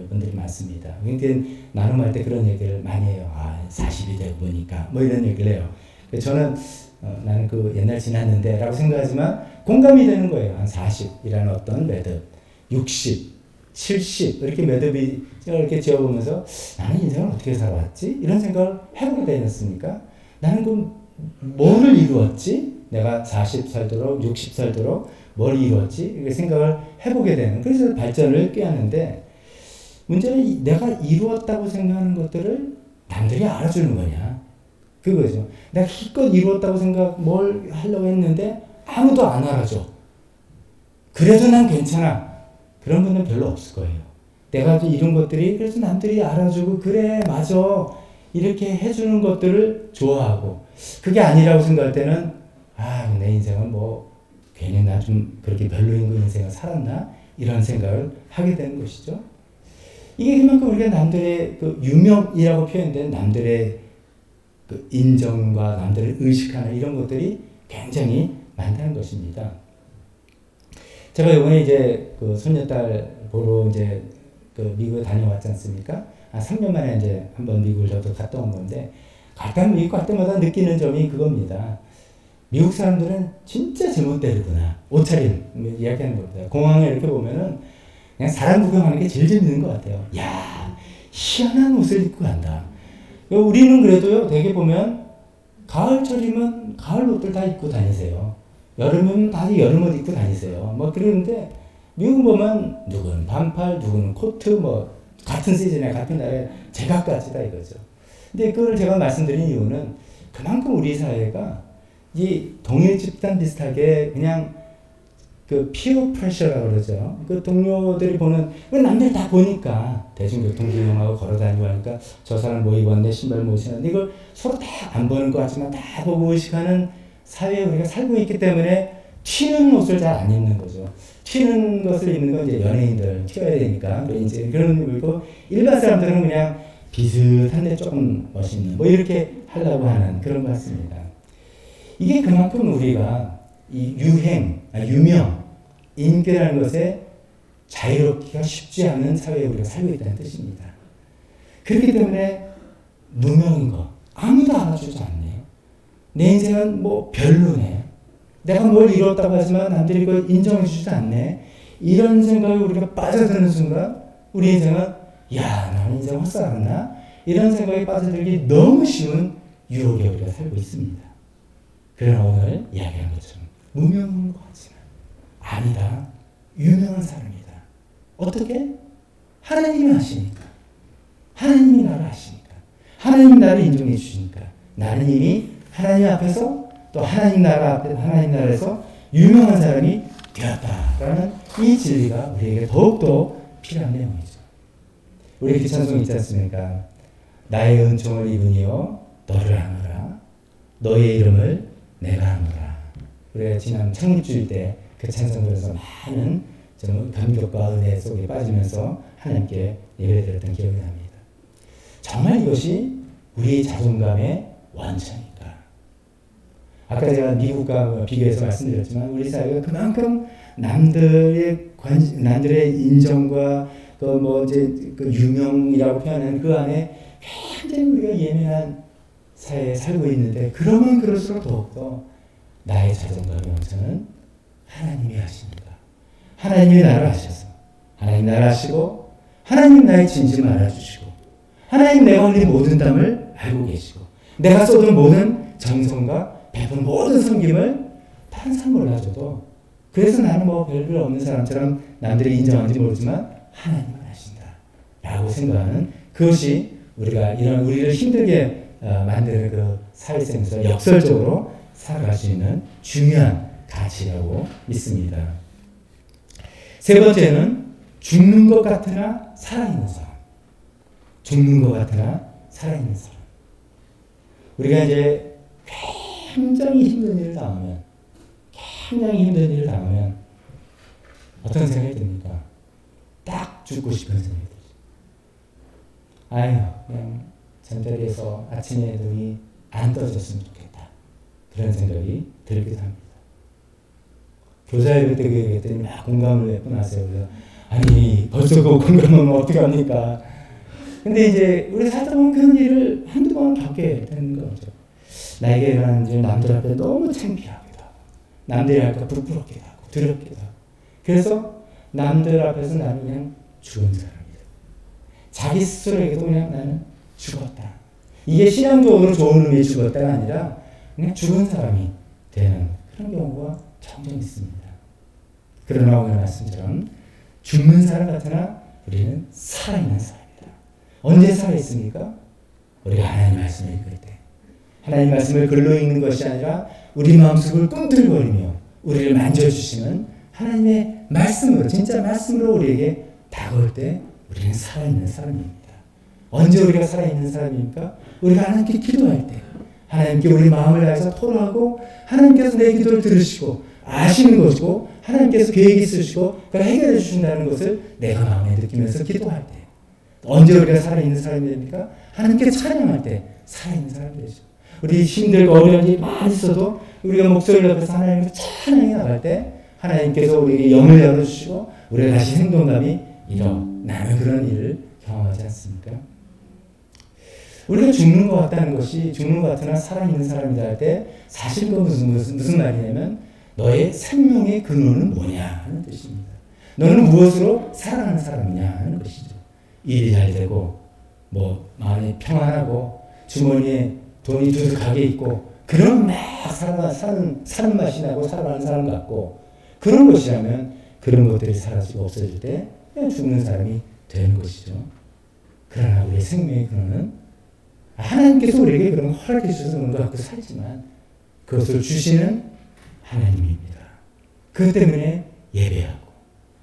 분들이 많습니다. 그러니까 나눔할 때 그런 얘기를 많이 해요. 40이 되고 보니까 뭐 이런 얘기를 해요. 저는 나는 그 옛날 지났는데 라고 생각하지만 공감이 되는 거예요. 한 40이라는 어떤 매듭, 60, 70 이렇게 매듭이 이렇게 지어보면서 나는 인생을 어떻게 살아왔지? 이런 생각을 해보게 되지 않습니까? 나는 그 뭐를 이루었지? 내가 40 살도록 60 살도록 뭘 이루었지? 이렇게 생각을 해보게 되는, 그래서 발전을 꾀하는데, 문제는 내가 이루었다고 생각하는 것들을 남들이 알아주는 거냐, 그거죠. 내가 기껏 이루었다고 뭘 하려고 했는데 아무도 안 알아줘. 그래도 난 괜찮아. 그런 분은 별로 없을 거예요. 내가 이룬 것들이 그래서 남들이 알아주고 그래 맞아 이렇게 해주는 것들을 좋아하고, 그게 아니라고 생각할 때는 내 인생은 뭐 괜히 나 좀 그렇게 별로인 그 인생을 살았나 이런 생각을 하게 되는 것이죠. 이게 그만큼 우리가 남들의 그 유명이라고 표현된 남들의 그 인정과 남들을 의식하는 이런 것들이 굉장히 많다는 것입니다. 제가 이번에 이제 그 손녀딸 보러 이제 그 미국에 다녀왔지 않습니까? 3년 만에 이제 한번 미국을 저도 갔다 온 건데, 미국 갈 때마다 느끼는 점이 그겁니다. 미국 사람들은 진짜 제멋대로구나. 옷차림 이야기하는 것보다 공항에 이렇게 보면은 그냥 사람 구경하는 게 제일 재밌는 것 같아요. 야, 희한한 옷을 입고 간다. 우리는 그래도요, 되게 보면 가을철이면 가을 옷들 다 입고 다니세요. 여름이면 다들 여름 옷 입고 다니세요. 뭐 그러는데 미국 보면 누구는 반팔, 누구는 코트, 뭐 같은 시즌에 같은 날에 제각각이다 이거죠. 근데 그걸 제가 말씀드린 이유는 그만큼 우리 사회가 이 동일 집단 비슷하게 그냥 그 피어 프레셔라고 그러죠. 그 동료들이 보는, 남들 다 보니까 대중교통 이용하고 걸어다니고 하니까 저 사람 뭐 입었네, 신발 뭐 신었네, 이걸 서로 다 안 보는 것 같지만 다 보고 의식하는 사회에 우리가 살고 있기 때문에 튀는 옷을 잘 안 입는 거죠. 튀는 것을 입는 건 이제 연예인들 튀어야 되니까 이제 그런 거고, 일반 사람들은 그냥 비슷한데 조금 멋있는 뭐 이렇게 하려고 하는 그런 것 같습니다. 이게 그만큼 우리가 이 유명, 인기라는 것에 자유롭기가 쉽지 않은 사회에 우리가 살고 있다는 뜻입니다. 그렇기 때문에 무명인 거 아무도 알아주지 않네요. 내 인생은 뭐 별로네. 내가 뭘 이뤘다고 하지만 남들이 그걸 인정해주지 않네. 이런 생각에 우리가 빠져드는 순간 우리 인생은 나는 인생 헛살았나? 이런 생각에 빠져들기 너무 쉬운 유혹에 우리가 살고 있습니다. 그러나 오늘 이야기한 것처럼 무명한 것 같지만 아니다. 유명한 사람이다. 어떻게? 하나님이 아시니까. 하나님이 나를 아시니까. 하나님이 나를 인정해 주시니까. 나는 이미 하나님 앞에서 또 하나님 나라에서 유명한 사람이 되었다라는 이 진리가 우리에게 더욱더 필요한 내용이죠. 우리 이렇게 찬송이 있지 않습니까? 나의 은총을 입으니요 너를 아노라. 너의 이름을 내가 아노라. 우리가 지난 창립주일 때 그 찬송 들어서 많은 좀 감격과 은혜 속에 빠지면서 하나님께 예배드렸던 기억이 납니다. 정말 이것이 우리의 자존감의 원천일까? 아까 제가 미국과 비교해서 말씀드렸지만 우리 사회가 그만큼 남들의 인정과 그 유명이라고 표현하는 그 안에 굉장히 우리가 예민한 사회에 살고 있는데, 그러면 그럴수록 더욱더 나의 자존감의 원천은 하나님이 하십니다. 하나님이 나를 아셔서, 하나님 나를 아시고, 하나님 나의 진심을 알아주시고, 하나님 내가 흘린 모든 땀을 알고 계시고, 내가 쏟은 모든 정성과 베푼 모든 섬김을 다른 사람 몰라줘도, 그래서 나는 뭐 별별 없는 사람처럼 남들이 인정하는지 모르지만 하나님은 아신다 라고 생각하는, 그것이 우리를 힘들게 만드는 그 사회생에서 역설적으로 살아갈 수 있는 중요한 가치라고 믿습니다. 세 번째는 죽는 것 같으나 살아있는 사람. 죽는 것 같으나 살아있는 사람. 우리가 이제 굉장히 힘든 일을 당하면, 굉장히 힘든 일을 당하면 어떤 생각이 듭니까? 딱 죽고 싶은 생각이 들죠. 아유, 그냥 잠자리에서 아침에 눈이 안 떠졌으면 좋겠다. 그런 생각이 들기도 합니다. 교사예배 때 그 얘기했더니 막 공감을 몇 번 하세요. 그래서 아니 벌써 그 공감하면 어떡합니까? 근데 이제 우리 살다 보면 그런 일을 한두 번 겪게 되는 거죠. 나에게 일어나는 일 남들 앞에 너무 창피하기도 하고 남들이 할까 부끄럽기도 하고 두렵기도 하고 그래서 남들 앞에서 나는 그냥 죽은 사람이다. 자기 스스로에게도 그냥 나는 죽었다. 이게 신앙적으로 좋은 의미의 죽었다가 아니라 그냥 죽은 사람이 되는 그런 경우가 종종 있습니다. 그러나 오늘 말씀처럼 죽는 사람 같으나 우리는 살아있는 사람이다. 언제 살아있습니까? 우리가 하나님 말씀을 읽을 때. 하나님 말씀을 글로 읽는 것이 아니라 우리 마음속을 꿈틀거리며 우리를 만져주시는 하나님의 말씀으로 진짜 말씀으로 우리에게 다가올 때 우리는 살아있는 사람입니다. 언제 우리가 살아있는 사람입니까? 우리가 하나님께 기도할 때 하나님께 우리 마음을 다해서 토로하고 하나님께서 내 기도를 들으시고 아시는 것이고 하나님께서 계획이 있으시고 그걸 해결해 주신다는 것을 내가 마음에 느끼면서 기도할 때 언제 우리가 살아있는 사람이 됩니까? 하나님께 찬양할 때 살아있는 사람이 되죠. 우리 힘들고 어려운 일이 많이 있어도 우리가 목소리를 높여서 하나님께 찬양해 나갈 때 하나님께서 우리에게 영을 열어주시고 우리가 다시 생동감이 일어나는 그런 일을 경험하지 않습니까? 우리가 죽는 것 같다는 것이 죽는 것 같으나 살아있는 사람이다 할 때 사실 그 무슨 말이냐면 너의 생명의 근원은 뭐냐 하는 뜻입니다. 너는 무엇으로 살아가는 사람이냐 하는 것이죠. 일이 잘 되고 뭐 마음이 평안하고 주머니에 돈이 두둑하게 있고 그런 막 사는 맛이 나고 살아가는 사람 같고 그런 것이라면 그런 것들이 사라지고 없어질 때 그냥 죽는 사람이 되는 것이죠. 그러나 우리의 생명의 근원은 하나님께서 우리에게 그런 걸 허락해 주셔서 그런 거 갖고 살지만 그것을 주시는 하나님입니다. 그것 때문에 예배하고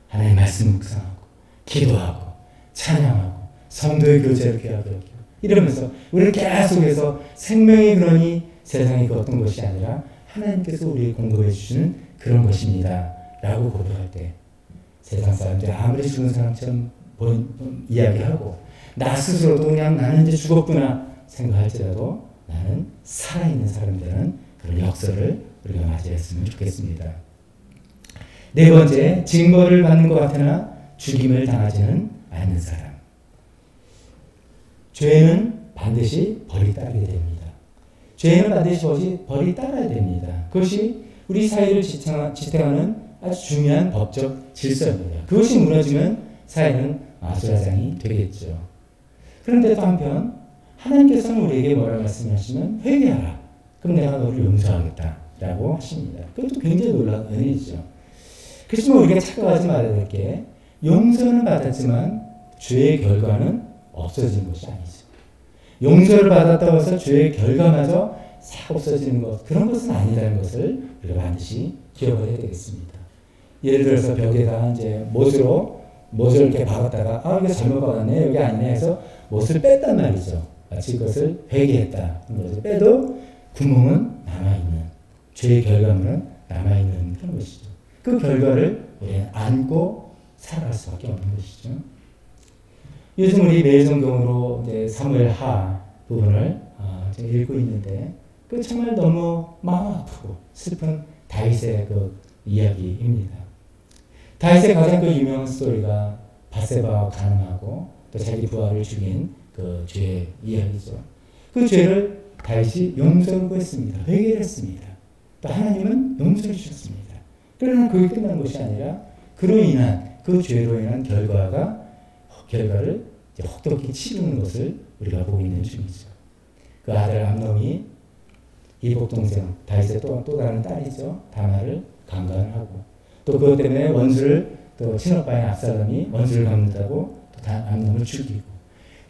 하나님의 말씀 묵상하고 기도하고 찬양하고 성도의 교제를 귀하게 여기고 이러면서 우리를 계속해서 생명의 근원이 세상에 그 어떤 것이 아니라 하나님께서 우리에게 공급해 주시는 그런 것입니다. 라고 고백할 때 세상 사람들이 아무리 죽은 사람처럼 이야기하고 나 스스로도 그냥 나는 이제 죽었구나 생각할지라도 나는 살아있는 사람이 되는 그런 역사를 우리가 맞이했으면 좋겠습니다. 네 번째, 징벌을 받는 것 같으나 죽임을 당하지는 않는 사람. 죄는 반드시 벌이 따르게 됩니다. 죄는 반드시 벌이 따라야 됩니다. 그것이 우리 사회를 지탱하는 아주 중요한 법적 질서입니다. 그것이 무너지면 사회는 아수라장이 되겠죠. 그런데 또 한편 하나님께서는 우리에게 뭐라고 말씀하시면 회개하라. 그럼 내가 너를 용서하겠다. 라고 하십니다. 그것도 굉장히 놀라운 은혜이죠. 그렇지만 우리가 착각하지 말아야 될 게 용서는 받았지만 죄의 결과는 없어진 것이 아니죠. 용서를 받았다고 해서 죄의 결과마저 싹 없어지는 것 그런 것은 아니라는 것을 우리가 반드시 기억을 해야 되겠습니다. 예를 들어서 벽에다 이제 못을 이렇게 박았다가 이거 잘못 박았네 여기 아니네 해서 못을 뺐단 말이죠. 마치 그것을 회개했다. 빼도 구멍은 남아있는 죄의 결과물은 남아있는 그런 것이죠. 그 결과를 우리는 안고 살아갈 수밖에 없는 것이죠. 요즘 우리 매일성경으로 이제 사무엘하 부분을 읽고 있는데 그 정말 너무 마음 아프고 슬픈 다윗의 그 이야기입니다. 다윗의 가장 그 유명한 스토리가 밧세바와 간음하고 또 자기 부하를 죽인 그 죄의 이야기죠. 그 죄를 다윗이 용서를 구했습니다. 회개를 했습니다. 또 하나님은 용서해 주셨습니다. 그러나 그게 끝난 것이 아니라 그로 인한 그 죄로 인한 결과를 혹독히 치르는 것을 우리가 보고 있는 중이죠. 그 아들 암논이 이복 동생 다윗의 또 다른 딸이죠. 다말을 강간을 하고 또 그것 때문에 원수를 또 친오빠인 압살롬이 원수를 갚는다고 또 암논을 죽이고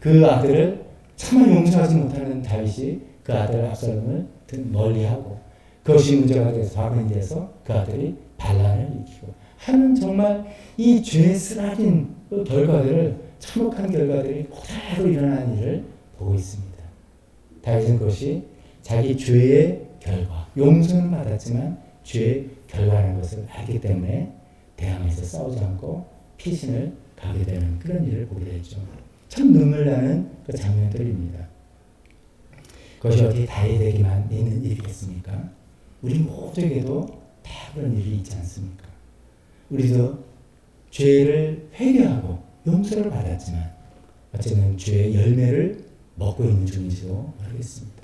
그 아들을 차마 용서하지 못하는 다윗이 그 아들 압살롬을 멀리하고 그것이 문제가 돼서 화근이 돼서 그 아들이 반란을 일으키고 하는 정말 이 죄의 쓰라린 그 결과들을 참혹한 결과들이 그대로 일어나는 일을 보고 있습니다. 다윗은 그것이 자기 죄의 결과 용서는 받았지만 죄의 결과라는 것을 알기 때문에 대항해서 싸우지 않고 피신을 가게 되는 그런 일을 보게 되죠. 참 눈물 나는 그 장면들입니다. 그것이 어디 다윗에게만 있는 일이겠습니까? 우리 모두에게도 다 그런 일이 있지 않습니까? 우리도 죄를 회개하고 용서를 받았지만 어쩌면 죄의 열매를 먹고 있는 중인지도 모르겠습니다.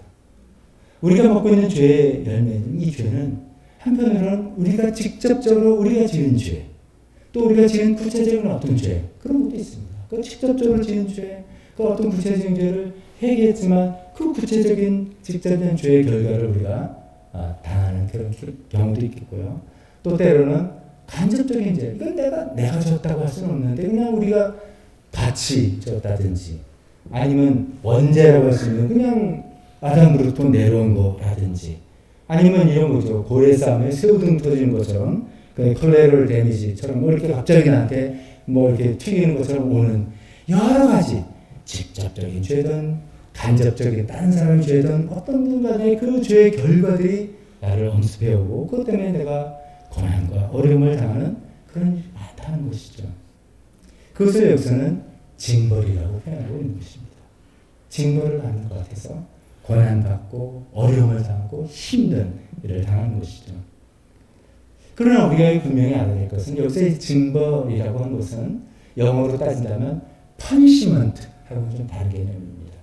우리가 먹고 있는 죄의 열매는, 이 죄는 한편으로는 우리가 직접적으로 우리가 지은 죄, 또 우리가 지은 구체적인 어떤 죄, 그런 것도 있습니다. 그 직접적으로 지은 죄, 그 어떤 구체적인 죄를 회개했지만 그 구체적인 직접적인 죄의 결과를 우리가 당하는 그런 경우도 있겠고요. 또 때로는 간접적인 죄, 이건 내가 졌다고 할 수는 없는데 그냥 우리가 같이 졌다든지 아니면 원죄라고 할 수 있는 그냥 아담으로부터 내려온 거라든지 아니면 이런 거죠. 고래 싸움에 새우등 터지는 것처럼 콜레럴 데미지처럼 뭐 이렇게 갑자기 나한테 뭐 이렇게 튀기는 것처럼 오는 여러 가지 직접적인 죄든 간접적인 다른 사람의 죄든 어떤 간에 그 죄의 결과들이 나를 엄습해오고 그것 때문에 내가 고난과 어려움을 당하는 그런 일이 많다는 것이죠. 그것을 여기서는 징벌이라고 표현하고 있는 것입니다. 징벌을 받는 것 같아서 고난받고 어려움을 당하고 힘든 일을 당하는 것이죠. 그러나 우리가 분명히 알아야 될 것은 여기서 징벌이라고 하는 것은 영어로 따진다면 punishment하고는 좀 다른 개념입니다.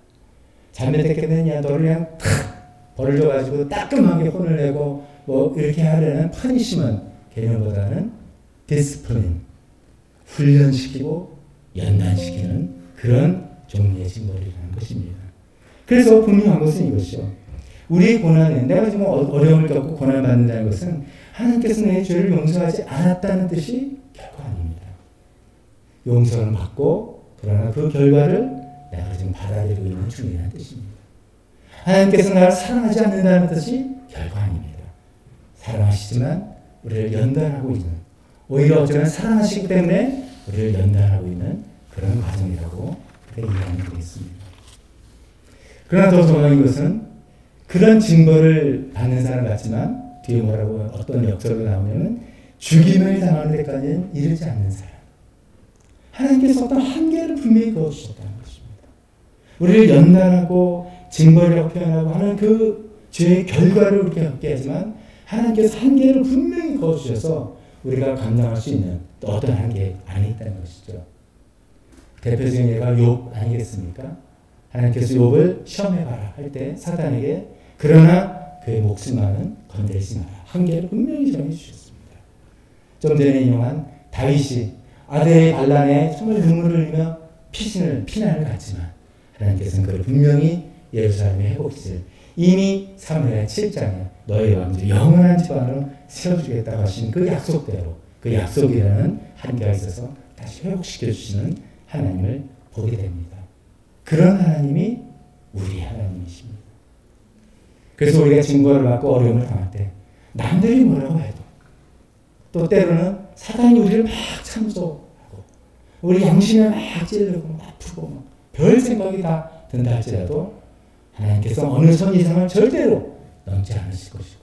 잘못했겠느냐 너를 그냥 탁 벌을 줘가지고 따끔하게 혼을 내고 뭐 이렇게 하려는 punishment 개념보다는 discipline, 훈련시키고 연단시키는 그런 종류의 징벌이라는 것입니다. 그래서 분명한 것은 이것이죠. 우리의 고난은 내가 지금 어려움을 겪고 고난받는다는 것은 하나님께서 내 죄를 용서하지 않았다는 뜻이 결코 아닙니다. 용서는 받고 그러나 그 결과를 내가 지금 받아들이고 있는 중이라는 뜻입니다. 하나님께서 나를 사랑하지 않는다는 뜻이 결코 아닙니다. 사랑하시지만 우리를 연단하고 있는, 오히려 어쩌면 사랑하시기 때문에 우리를 연단하고 있는 그런 과정이라고 이해하면 되겠습니다. 그러나 더 중요한 것은 그런 징벌을 받는 사람 같지만 뒤에 뭐라고 어떤 역설로 나오냐면 죽임을 당하는 데까지는 이르지 않는 사람. 하나님께서 어떤 한계를 분명히 그어주셨다는 것입니다. 우리를 연단하고 징벌이라고 표현하고 하는 그 죄의 결과를 우리가 겪게 하지만 하나님께서 한계를 분명히 그어주셔서 우리가 감당할 수 있는 또 어떤 한계 안에 있다는 것이죠. 대표적인 예가 욥 아니겠습니까? 하나님께서 욥을 시험해봐라 할 때 사단에게 그러나 그의 목숨만은 건드리지 마라. 한계를 분명히 정해주셨습니다. 좀 전에 인용한 다윗이 아들의 반란에 정말 눈물을 흘리며 피난을 갔지만 하나님께서는 그를 분명히 예루살렘의 회복지를 이미 사무엘 7장에 너의 왕조 영원한 집안으로 세워주겠다고 하신 그 약속대로 그 약속이라는 한계가 있어서 다시 회복시켜주시는 하나님을 보게 됩니다. 그런 하나님이 우리 하나님이십니다. 그래서 우리가 징벌을 받고 어려움을 당할 때 남들이 뭐라고 해도 또 때로는 사단이 우리를 막 참소하고 우리 양심에 막 찔르고 아프고 별 생각이 다 든다 할지라도 하나님께서 어느 선 이상을 절대로 넘지 않으실 것이고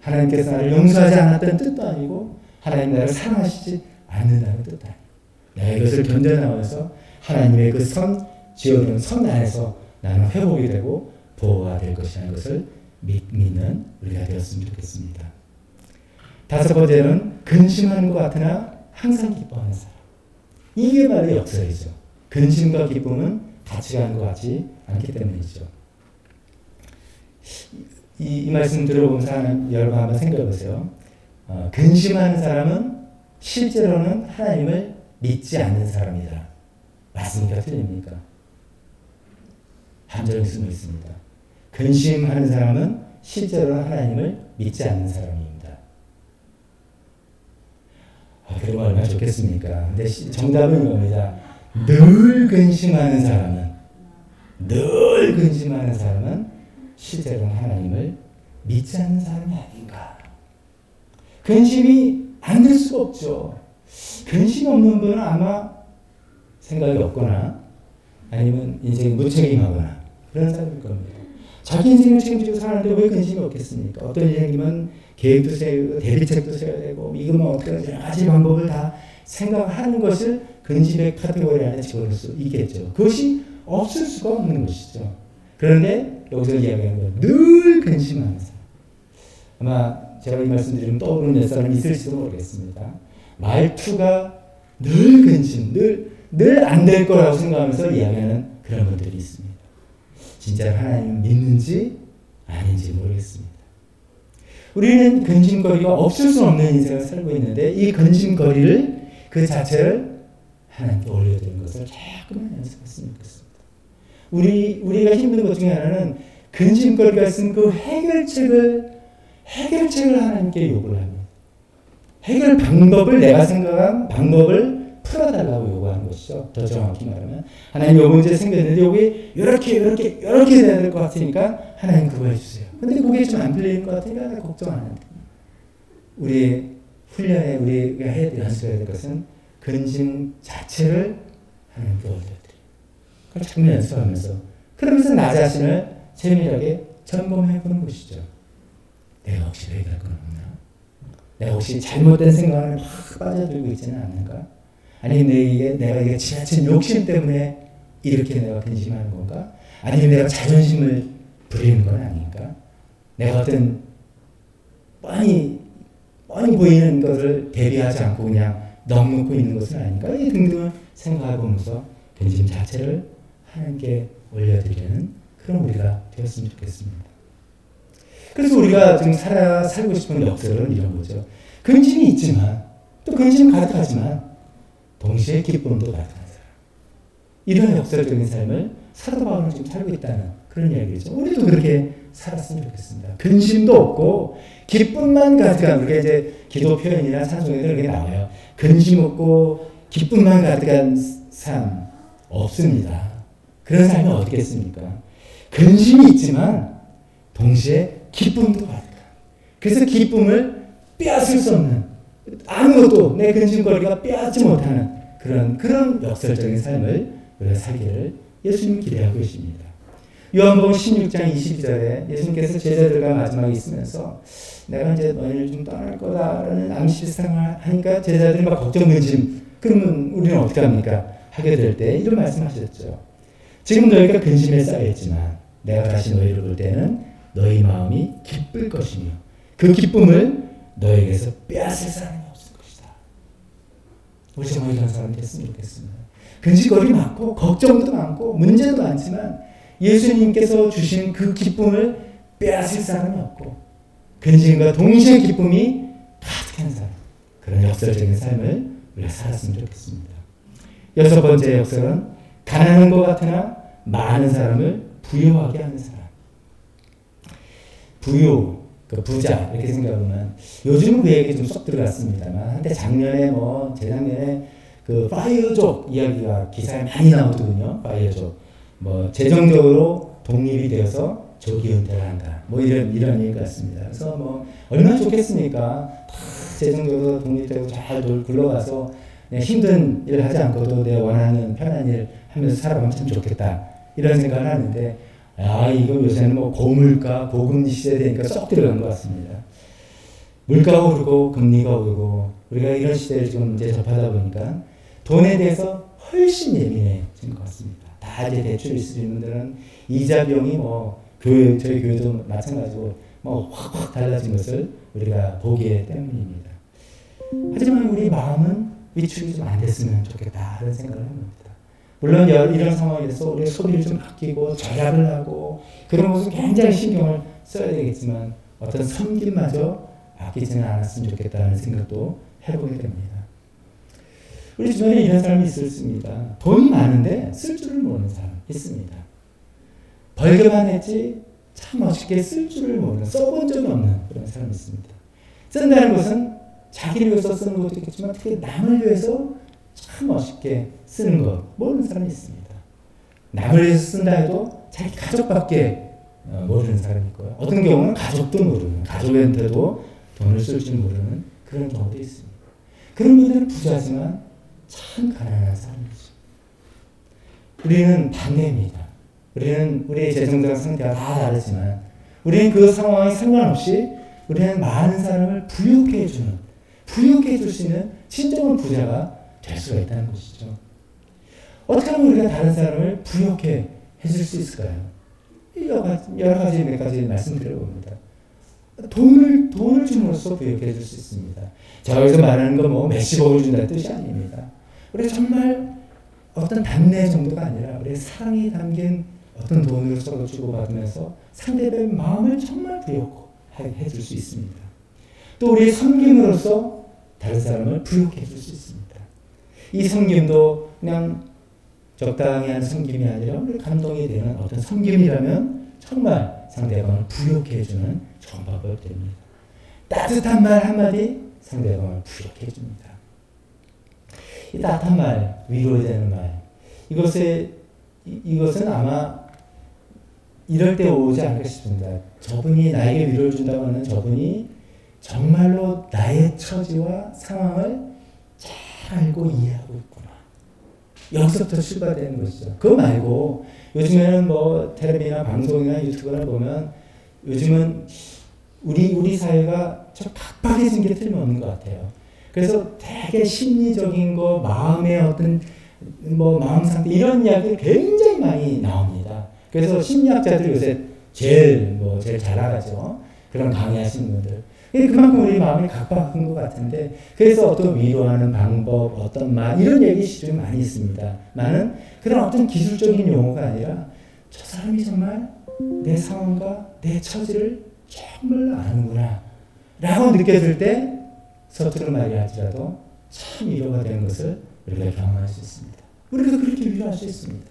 하나님께서 나를 용서하지 않았다는 뜻도 아니고 하나님 나를 사랑하시지 않는다는 뜻도 아니고 내가 이것을 견뎌나가면서 하나님의 그 선 지어둔 선 안에서 나는 회복이 되고 보호가 될 것이라는 것을 믿는 우리가 되었으면 좋겠습니다. 다섯 번째는 근심하는 것 같으나 항상 기뻐하는 사람. 이게 바로 역설이죠. 근심과 기쁨은 같이 가는 것 같지 않기 때문이죠. 이 말씀 들어보면서 여러분 한번 생각해 보세요. 근심하는 사람은 실제로는 하나님을 믿지 않는 사람이다. 맞습니까? 틀립니까? 함정이 숨어 있습니다. 근심하는 사람은 실제로는 하나님을 믿지 않는 사람입니다. 그러면 얼마나 좋겠습니까? 근데 정답은 이겁니다. 늘 근심하는 사람은 실제로는 하나님을 믿지 않는 사람이 아닌가. 근심이 안 될 수가 없죠. 근심 없는 분은 아마 생각이 없거나 아니면 인생이 무책임하거나 그런 사람일 겁니다. 자기 인생을 책임지고 사는데 왜 근심이 없겠습니까? 어떤 일이 생기면 계획도 세우고 대비책도 세워야 되고 이거 뭐 어떻게 여러 가지 방법을 다 생각하는 것을 근심의 카테고리 안에 집어넣을 수 있겠죠. 그것이 없을 수가 없는 것이죠. 그런데 여기서 이야기하는 건 늘 근심하는 사람. 아마 제가 이 말씀 드리면 떠오르는 몇 사람이 있을지도 모르겠습니다. 말투가 늘 근심, 늘 안 될 거라고 생각하면서 이야기하는 그런 분들이 있습니다. 진짜 하나님 믿는지 아닌지 모르겠습니다. 우리는 근심거리가 없을 수 없는 인생을 살고 있는데 이 근심거리를 그 자체를 하나님께 올려드리는 것을 자꾸만 연습했으면 좋겠습니다. 우리가 힘든 것 중에 하나는 근심거리가 있으면 그 해결책을 하나님께 요구를 합니다. 해결 방법을 내가 생각한 방법을 풀어달라고 요구하는 것이죠. 더 정확히 말하면 하나님 요 문제 생겼는데 여기 이렇게 돼야 될 것 같으니까 하나님 그거 해주세요. 근데 그게 좀 안 풀리는 것 같으니까 나 걱정 안 한다. 우리 훈련에 우리가 연습해야 될 것은 근심 자체를 하나님께 올려드려요. 그걸 자꾸 연습하면서 그러면서 나 자신을 세밀하게 점검해보는 것이죠. 내가 혹시 회개할 건 없나? 내가 혹시 잘못된 생각을 막 빠져들고 있지는 않는가? 아니면 내가 이게 지나친 욕심 때문에 이렇게 내가 근심하는 건가? 아니면 내가 자존심을 부리는 건 아닌가? 내가 어떤 뻔히 보이는 것을 대비하지 않고 그냥 넉놓고 있는 것은 아닌가? 이 등등을 생각해보면서 근심 자체를 하나님께 올려드리는 그런 우리가 되었으면 좋겠습니다. 그래서 우리가 지금 살고 싶은 역설은 이런 거죠. 근심이 있지만 또 근심 가득하지만 동시에 기쁨도 가득한 사람. 이런 역설적인 삶을 사도 바울은 지금 살고 있다는 그런 이야기죠. 우리도 그렇게 살았으면 좋겠습니다. 근심도 없고 기쁨만 가득한, 우리가 이제 기도 표현이나 찬송에도 그렇게 나와요. 근심 없고 기쁨만 가득한 삶 없습니다. 그런 삶이 어떻겠습니까? 근심이 있지만 동시에 기쁨도 가득한. 그래서 기쁨을 빼앗을 수 없는, 아무것도 내 근심거리가 빼앗지 못하는 그런 역설적인 삶을 우리가 살기를 예수님이 기대하고 계십니다. 요한복음 16장 22절에 예수님께서 제자들과 마지막에 있으면서 내가 이제 너희를 좀 떠날 거다라는 암시상을 하니까 제자들이 막 걱정 근심, 그러면 우리는 어떻게 합니까? 하게 될 때 이런 말씀하셨죠. 지금 너희가 근심에 쌓여있지만 내가 다시 너희를 볼 때는 너희 마음이 기쁠 것이며 그 기쁨을 너희에게서 빼앗을 사람이 없을 것이다. 우리 정말 이런 사람이 됐으면 좋겠습니다. 근심거리 많고 걱정도 많고 문제도 많지만 예수님께서 주신 그 기쁨을 빼앗을 사람이 없고 근심과 동시에 기쁨이 가득한 사람, 그런 역설적인 삶을 우리가 살았으면 좋겠습니다. 여섯 번째 역설은 가난한 것 같으나 많은 사람을 부유하게 하는 사람. 부유, 그 부자 이렇게 생각하면 요즘은 그 얘기 좀 쏙 들어갔습니다만 한때 작년에 재작년에 그 파이어족 이야기가 기사에 많이 나오거든요. 파이어족 재정적으로 독립이 되어서 조기 은퇴를 한다. 이런 얘기 같습니다. 그래서 얼마나 좋겠습니까? 다 재정적으로 독립되고 잘 굴러가서 힘든 일을 하지 않고도 내 원하는 편한 일 하면서 살아가면 참 좋겠다. 이런 생각을 하는데 이거 요새는 고물가, 고금리 시대 되니까 쏙 들어간 것 같습니다. 물가가 오르고 금리가 오르고 우리가 이런 시대를 지금 이제 접하다 보니까 돈에 대해서 훨씬 예민해진 것 같습니다. 다 이제 대출 있으신 분들은 이자 비용이 저희 교회도 마찬가지고 확 달라진 것을 우리가 보기 때문입니다. 하지만 우리 마음은 위축이 좀 안 됐으면 좋겠다 하는 생각을 합니다. 물론 이런 상황에서 우리 소리를 좀 아끼고 절약을 하고 그런 것은 굉장히 신경을 써야 되겠지만 어떤 섬김마저 아끼지는 않았으면 좋겠다는 생각도 해보게 됩니다. 우리 주변에 이런 사람이 있습니다. 돈이 많은데 쓸 줄을 모르는 사람 있습니다. 벌게만 했지 참 멋있게 쓸 줄을 모르는, 써본 적이 없는 그런 사람이 있습니다. 쓴다는 것은 자기를 위해서 쓰는 것도 있겠지만 특히 남을 위해서 참 멋있게 쓰는 것 모르는 사람이 있습니다. 남을 위해서 쓴다 해도 자기 가족밖에 모르는 사람이 있고요. 어떤 경우는 가족도 모르는, 가족한테도 돈을 쓸 줄 모르는 그런 경우도 있습니다. 그런 분들은 부자지만 참 가난한 사람이죠. 우리는 반대입니다. 우리의 재정적 상태가 다 다르지만 우리는 그 상황에 상관없이 우리는 많은 사람을 부유케 해줄 수 있는 진정한 부자가 될 수가 있다는 것이죠. 어떻게 하면 우리가 다른 사람을 부유케 해줄 수 있을까요? 여러 가지 몇 가지 말씀드려봅니다. 돈을 줌으로써 부유케 해줄 수 있습니다. 제가 여기서 말하는 건 뭐 몇십억을 준다는 뜻이 아닙니다. 우리 정말 어떤 답례 정도가 아니라 우리의 사랑이 담긴 어떤 돈으로 서로 주고받으면서 상대방의 마음을 정말 부유하게 해줄 수 있습니다. 또 우리의 섬김으로써 다른 사람을 부유케 해줄 수 있습니다. 이 섬김도 그냥 적당히 하는 섬김이 아니라 우리 감동이 되는 어떤 섬김이라면 정말 상대방을 부유케 해주는 좋은 방법이 됩니다. 따뜻한 말 한마디 상대방을 부유케 해줍니다. 이 따뜻한 말, 위로되는 말, 이것은 아마 이럴 때 오지 않을까 싶습니다. 저분이 나에게 위로를 준다고 하는 저분이 정말로 나의 처지와 상황을 잘 알고 이해하고 있구나. 여기서부터 출발되는 것이죠. 그거 말고 요즘에는 뭐 텔레비나 방송이나 유튜브나 보면 요즘은 우리 사회가 좀 각박해진 게 틀림없는 것 같아요. 그래서 되게 심리적인 거, 마음의 어떤 뭐 마음 상태 이런 이야기 굉장히 많이 나옵니다. 그래서 심리학자들 요새 제일 잘 나가죠. 그런 강의하시는 분들. 그만큼 우리 마음이 각박한 것 같은데 그래서 어떤 위로하는 방법, 어떤 말 이런 얘기 좀 많이 있습니다. 많은 그런 어떤 기술적인 용어가 아니라 저 사람이 정말 내 상황과 내 처지를 정말 아는구나 라고 느껴질 때 서투른 말이 할지라도 참 위로가 되는 것을 우리가 경험할 수 있습니다. 우리가 그렇게 위로할 수 있습니다.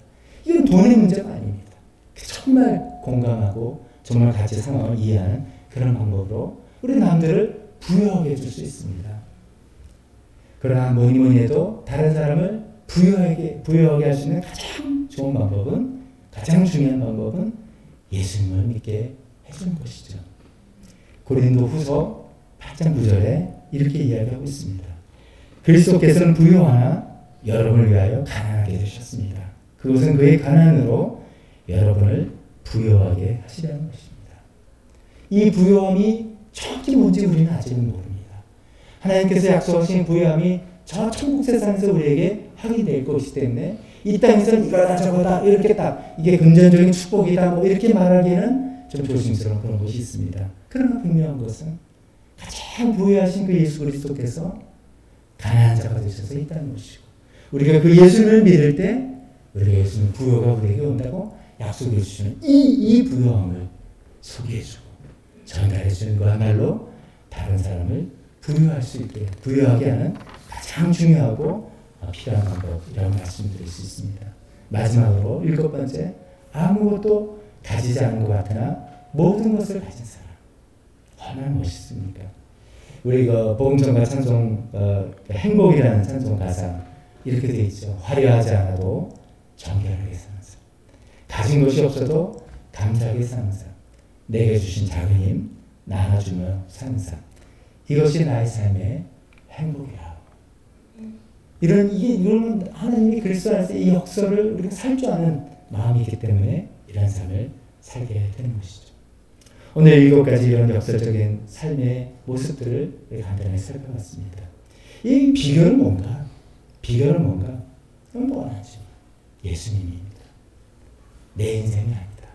이건 돈의 문제가 아닙니다. 정말 공감하고 정말 같이 상황을 이해하는 그런 방법으로 우리 남들을 부유하게 해줄 수 있습니다. 그러나 뭐니 해도 다른 사람을 부유하게 할 수 있는 가장 좋은 방법은, 가장 중요한 방법은 예수님을 믿게 해주는 것이죠. 고린도후서 8장 9절에 이렇게 이야기하고 있습니다. 그리스도께서는 부유하나 여러분을 위하여 가난하게 되셨습니다. 그것은 그의 가난으로 여러분을 부유하게 하시려는 것입니다. 이 부유함이 정확히 뭔지 우리는 아직은 모릅니다. 하나님께서 약속하신 부유함이 저 천국 세상에서 우리에게 확인될 것이기 때문에 이 땅에서 이거다 저거다 이렇게 딱 이게 금전적인 축복이다 뭐 이렇게 말하기에는 좀 조심스러운 그런 것이 있습니다. 그러나 분명한 것은 가장 부유하신 그 예수 그리스도께서 가난한 자가 되셔서 있다는 것이고 우리가 그 예수님을 믿을 때 우리가 예수님 부유가 우리에게 온다고 약속해 주시는 이 부유함을 소개해주고 전달해주는 거야말로 다른 사람을 부유할 수 있게 부유하게 하는 가장 중요하고 필요한 방법이라고 말씀드릴 수 있습니다. 마지막으로 7번째, 아무것도 가지지 않은 것 같으나 모든 것을 가진 사람. 얼마나 멋있습니까? 우리가 복음성가 찬송 행복이라는 찬송 가사 이렇게 되어 있죠. 화려하지 않아도 정결하게 사는 사람. 가진 것이 없어도 감사하게 사는 사람. 내게 주신 작은 힘 나눠주며 사는 사람. 이것이 나의 삶의 행복이라. 이런 하나님이 그리스도 안에서 이 역사를 우리가 살 줄 아는 마음이 있기 때문에 이런 삶을 살게 되는 것이죠. 오늘 7가지 이런 역사적인 삶의 모습들을 간단히 살펴봤습니다. 이 비결은 뭔가? 그건 뻔하죠. 예수님입니다. 내 인생이 아니다.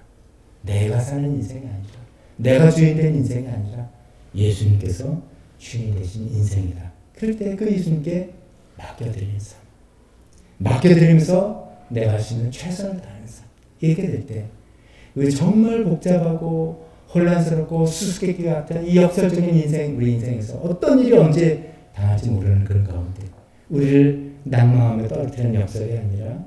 내가 사는 인생이 아니라 내가 주인 된 인생이 아니라 예수님께서 주인 되신 인생이다. 그럴 때 그 예수님께 맡겨드리는 삶. 맡겨드리면서 내가 할 수 있는 최선을 다하는 삶. 이렇게 될 때 정말 복잡하고 혼란스럽고 수수께끼 같은 이 역설적인 인생, 우리 인생에서 어떤 일이 언제 당할지 모르는 그런 가운데 우리를 낭망하며 떨어뜨리는 역설이 아니라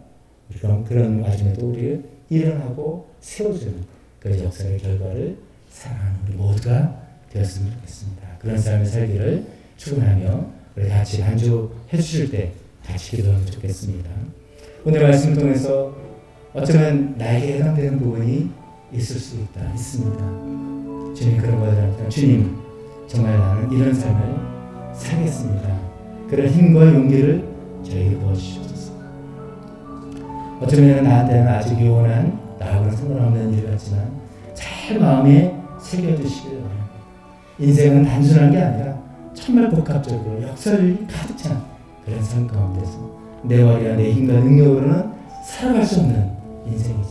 그런 와중에도 우리를 일어나고 세워주는 그 역설의 결과를 사랑하는 우리 모두가 되었으면 좋겠습니다. 그런 삶을 살기를 축원하며 우리 같이 간주해 주실 때 같이 기도하면 좋겠습니다. 오늘 말씀을 통해서 어쩌면 나에게 해당되는 부분이 있을 수 있습니다. 주님 그런 것을 주님 정말 나는 이런 삶을 살겠습니다. 그런 힘과 용기를 저에게 부어주시옵소서. 어쩌면 나한테는 아직 요원한 나하고는 상관없는 일 같지만 잘 마음에 새겨주시길 바랍니다. 인생은 단순한 게 아니라 정말 복합적으로 역설이 가득 찬 그런 삶 가운데서 내 머리와 내 힘과 능력으로는 살아갈 수 없는 인생이지.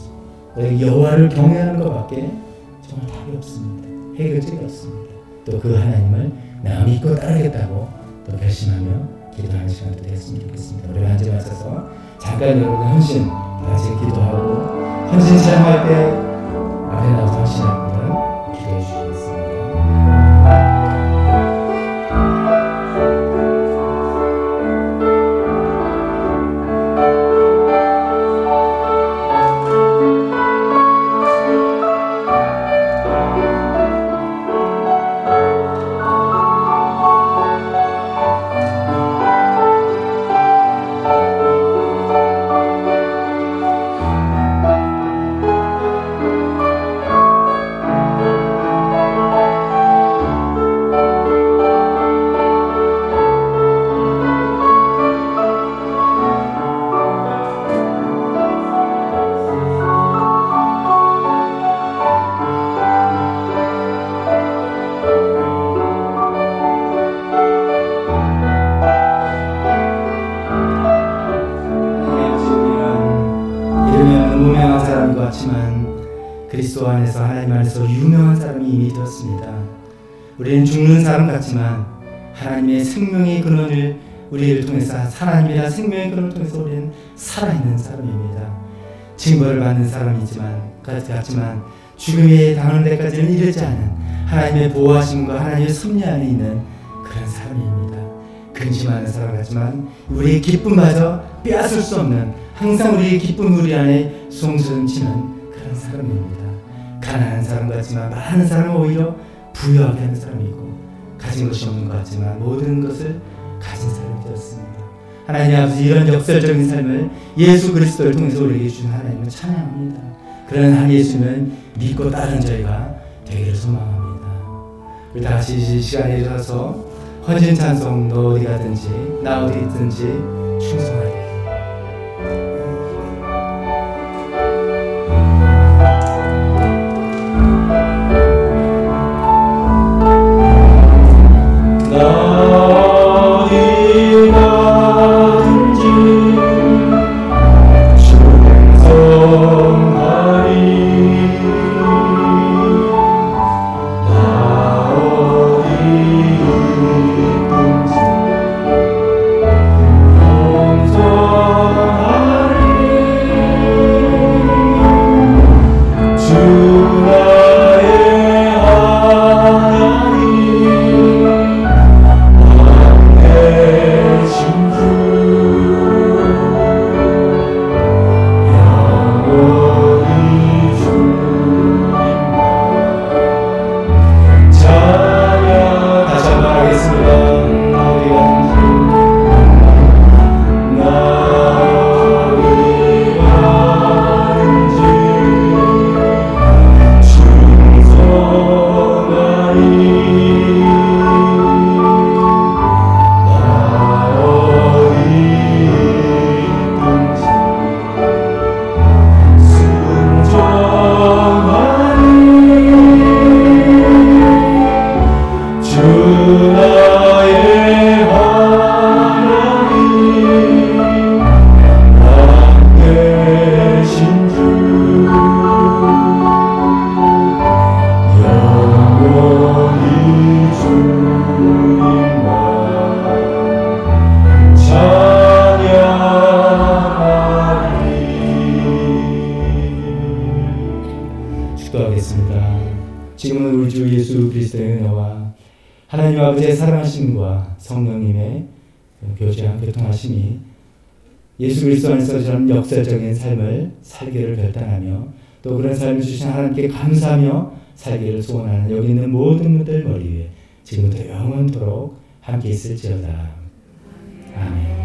오직 여호와를 경외하는 것밖에 정말 답이 없습니다. 해결책이 없습니다. 또 그 하나님을 내가 믿고 따르겠다고 또 결심하며 기도하는 시간도 되었으면 좋겠습니다. 우리 앉아 마셔서 잠깐 여러분의 헌신 같이 기도하고 헌신 체험할 때 앞에 나와서 헌신할 분은 기도해 주시겠습니다. 그리스도 안에서 하나님 안에서 유명한 사람이 이미 되었습니다. 우리는 죽는 사람 같지만 하나님의 생명의 근원을 우리를 통해서 하나님이라 생명의 근원을 통해서 우리는 살아있는 사람입니다. 징벌을 받는 사람이지만 같지만 죽음에 당하는 데까지는 이르지 않은 하나님의 보호하심과 하나님의 섭리 안에 있는 그런 사람입니다. 근심하는 사람 같지만 우리의 기쁨마저 빼앗을 수 없는 항상 우리의 기쁨 우리 안에 송송치는 그런 사람입니다. 가난한 사람 같지만 많은 사람은 오히려 부유하게 하는 사람이고 가진 것이 없는 것 같지만 모든 것을 가진 사람이 되었습니다. 하나님 아버지 이런 역설적인 삶을 예수 그리스도를 통해서 우리에게 주신 하나님을 찬양합니다. 그런 한 예수님을 믿고 따르는 저희가 되기를 소망합니다. 우리 다시 이 시간에 일어나서 헌신 찬송 너 어디 가든지 나 어디 있든지 충성하리. 지금은 우리 주 예수 그리스도의 은혜와 하나님 아버지의 사랑하심과 성령님의 교제와 교통하심이 예수 그리스도 안에서 저런 역설적인 삶을 살기를 결단하며 또 그런 삶을 주신 하나님께 감사하며 살기를 소원하는 여기 있는 모든 분들 머리 위에 지금부터 영원토록 함께 있을지어다. 아멘.